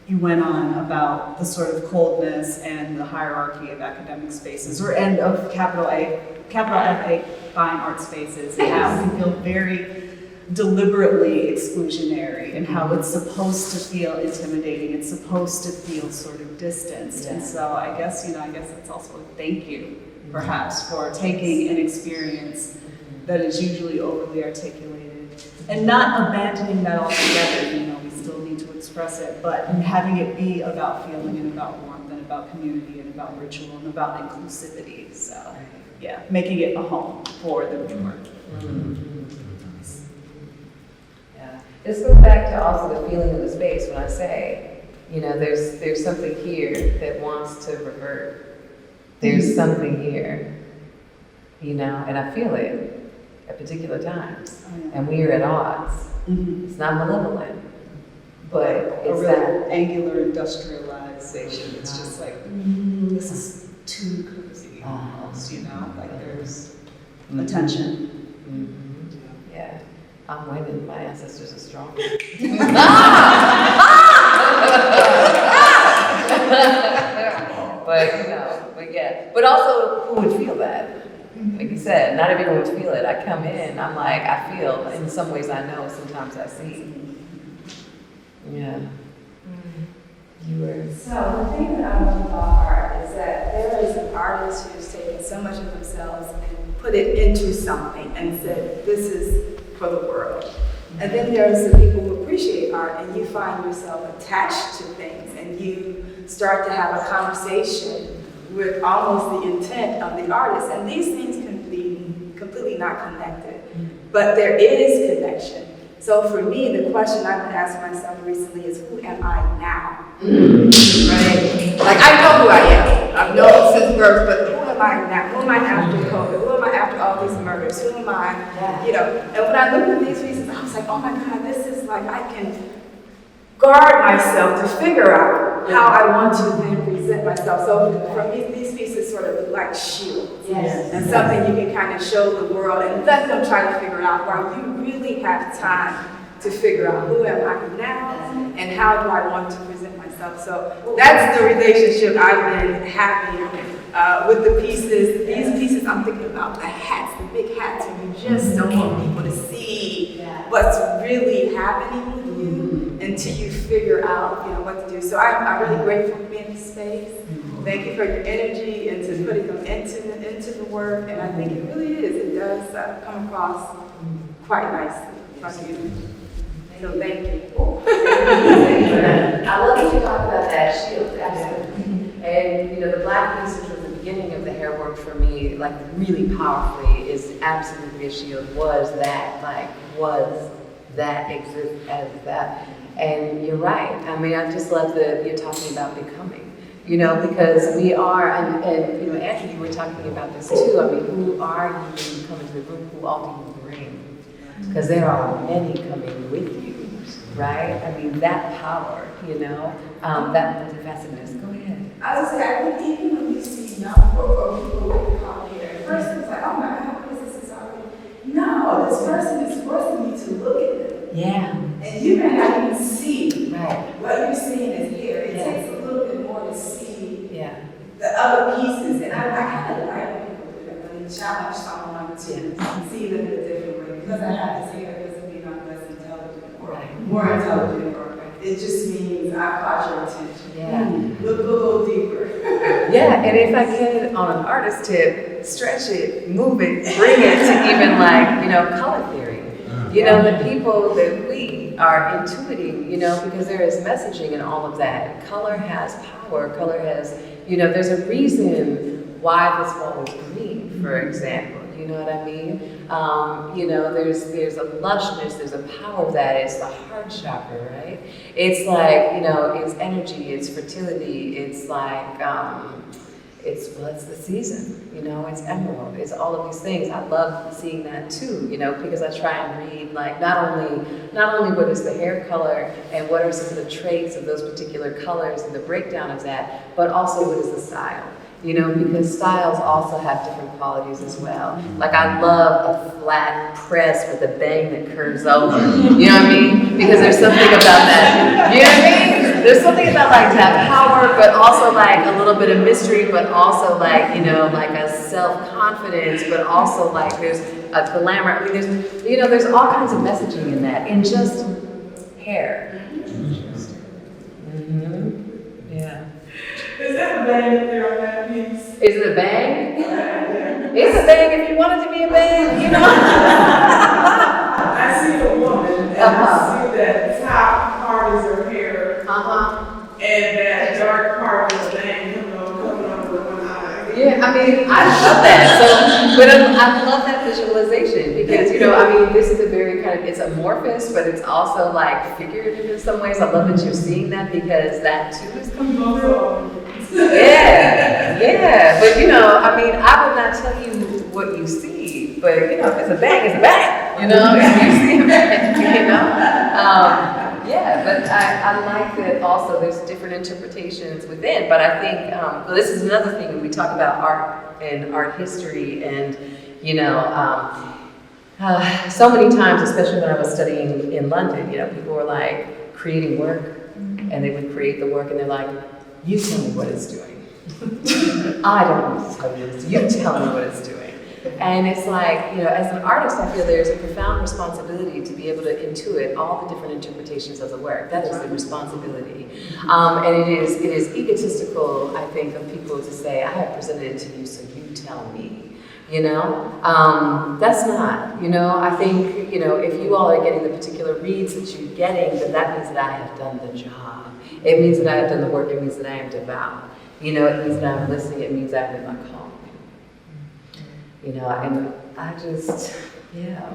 you went on about the sort of coldness and the hierarchy of academic spaces, and of capital FA fine art spaces, and how we feel very deliberately exclusionary, and how it's supposed to feel intimidating, it's supposed to feel sort of distanced. And so I guess it's also a thank you, perhaps, for taking an experience that is usually overly articulated and not abandoning that altogether. You know, we still need to express it, but having it be about feeling and about warmth and about community and about ritual and about inclusivity. So, yeah, making it a home for the ritual work. Yeah, this goes back to also the feeling of the space when I say, you know, there's something here that wants to revert. There's something here, you know, and I feel it at particular times. And we are at odds. It's not malevolent, but A it's real that. angular industrialization. It's just like, this is too cozy almost, you know? Like there's a tension. Yeah, I'm winning. My ancestors are strong. But you know, but yeah. But also, who would feel that? Like you said, not everyone would feel it. I come in, I'm like, I feel. In some ways, I know. Sometimes I see. Yeah. You were. So the thing that I love about art is that there is an artist who's taken so much of themselves and put it into something and said, this is for the world. And then there's the people who appreciate art and you find yourself attached to things and you start to have a conversation with almost the intent of the artist. And these things can be completely not connected, but there is connection. So for me, the question I've been asking myself recently is, who am I now? Right? Like, I know who I am. I've known since birth, but who am I now? Who am I after COVID? Who am I after all these murders? Who am I, you know? And when I looked at these pieces, I was like, oh my God, this is like, I can guard myself to figure out how I want to then present myself. So for me, these pieces sort of like shields. And something you can kind of show the world and let them try to figure out, while you really have time to figure out who am I now and how do I want to present myself. So that's the relationship I've been having with the pieces. These pieces, I'm thinking about the hats, the big hats, and you just don't want people to see what's really happening with you until you figure out, you know, what to do. So I'm really grateful for being in this space. Thank you for your energy and to putting them into the work. And I think it really is. It does come across quite nicely from you. So thank you. I love that you talk about that shield, absolutely. And you know, the black piece, which was the beginning of the hair work for me, like really powerfully, is absolutely a shield. Was that exist as that? And you're right. I mean, I just love that you're talking about becoming. You know, because we are, and you know, Andrew, you were talking about this too. I mean, who are you when you come into the room? Who all do you bring? Because there are many coming with you, right? I mean, that power, you know, that multifacetedness. Go ahead. I was gonna say, I think even when you see young folk or people with long hair, at first it's like, oh my God, what is this already? No, this person is forcing you to look at them. Yeah. And you may not even see Right. what you're seeing is hair. It takes a little bit more to see the other pieces. And I kind of like when people do that, when they challenge someone to see them in a different way. Because I have this hair doesn't mean I'm less intelligent or more intelligent, or it just means I caught your attention. Look a little deeper. Yeah, and if I can, on an artist tip, stretch it, move it, bring it to even like, you know, color theory. You know, the people that we are intuiting, you know, because there is messaging and all of that. Color has power, color has, you know, there's a reason why this wall is green, for example. You know what I mean? You know, there's a lushness, there's a power of that. It's the heart chakra, right? It's like, you know, it's energy, it's fertility, it's like, it's the season, you know, it's emerald, it's all of these things. I love seeing that too, you know, because I try and read like not only what is the hair color and what are some of the traits of those particular colors and the breakdown of that, but also what is the style. You know, because styles also have different qualities as well. Like I love a flat press with a bang that curves over. You know what I mean? Because there's something about that. You know what I mean? There's something about like that power, but also like a little bit of mystery, but also like, you know, like a self-confidence, but also like there's a glamour. I mean, there's all kinds of messaging in that, in just hair. Yeah. Is that a bang up there on that piece? Is it a bang? It's a bang if you want it to be a bang, you know? I see a woman, and I see that top part is her hair, and that dark part is the bang Yeah, I mean, I love that. So, but I love that visualization because, you know, I mean, this is a very kind of, it's amorphous, but it's also like figurative in some ways. I love that you're seeing that because that too is coming through. Yeah, yeah. But, you know, I mean, I would not tell you what you see, but, you know, if it's a bang, it's a bang. You know, if you see a bang, you know. Yeah, but I like that also there's different interpretations within, but I think, well, this is another thing when we talk about art and art history and, you know, so many times, especially when I was studying in London, you know, people were like creating work and they would create the work and they're like, you tell me what it's doing. I don't need to tell you this, you tell me what it's doing. And it's like, you know, as an artist, I feel there's a profound responsibility to be able to intuit all the different interpretations of the work. That is the responsibility. And it is egotistical, I think, of people to say, I have presented it to you, so you tell me. You know? That's not, you know, I think, you know, if you all are getting the particular reads that you're getting, then that means that I have done the job. It means that I have done the work, it means that I am devout. You know, it means that I'm listening, it means I've been my calling. You know, and I just, yeah.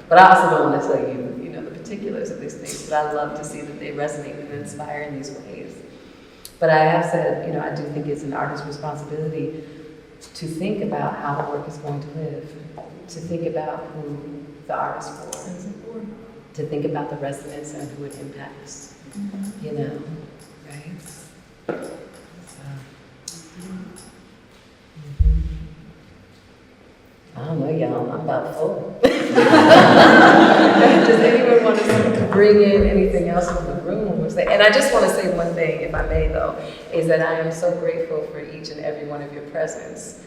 But I also don't want to tell you, you know, the particulars of these things, but I love to see that they resonate and inspire in these ways. But I have said, you know, I do think it's an artist's responsibility to think about how the work is going to live, to think about who the artist for, to think about the resonance and who it impacts, you know, right? So. I don't know, y'all, I'm about full. Does anyone want to bring in anything else from the room? And I just want to say one thing, if I may though, is that I am so grateful for each and every one of your presence.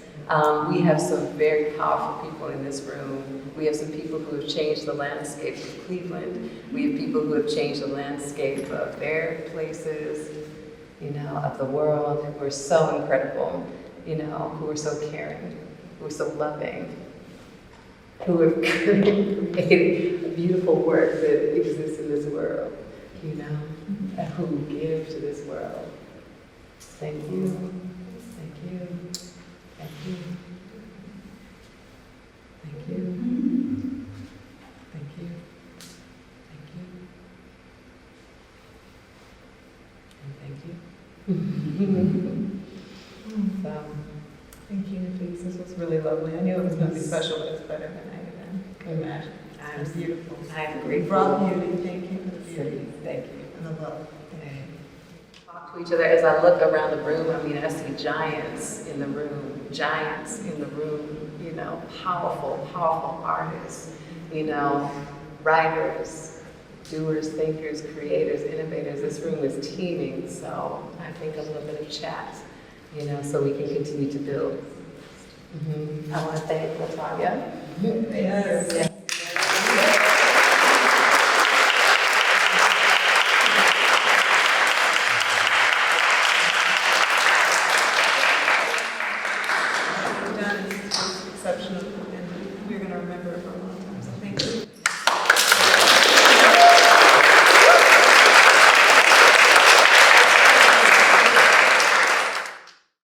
We have some very powerful people in this room. We have some people who have changed the landscape of Cleveland. We have people who have changed the landscape of their places, you know, of the world, who are so incredible, you know, who are so caring, who are so loving, who have created a beautiful work that exists in this world, you know, and who give to this world. Thank you, thank you, thank you, thank you, thank you, thank you, and thank you. So, Thank you, Nafis. This was really lovely. I knew it was going to be special, but it's better than I even could imagine. It's beautiful. I'm grateful. Brought beauty. Thank you for the beauty. Thank you. And the love. Talk to each other as I look around the room. I mean, I see giants in the room, you know, powerful, powerful artists, you know, writers, doers, thinkers, creators, innovators. This room is teeming, so I think a little bit of chat, you know, so we can continue to build. I want to thank Tanya. Yes.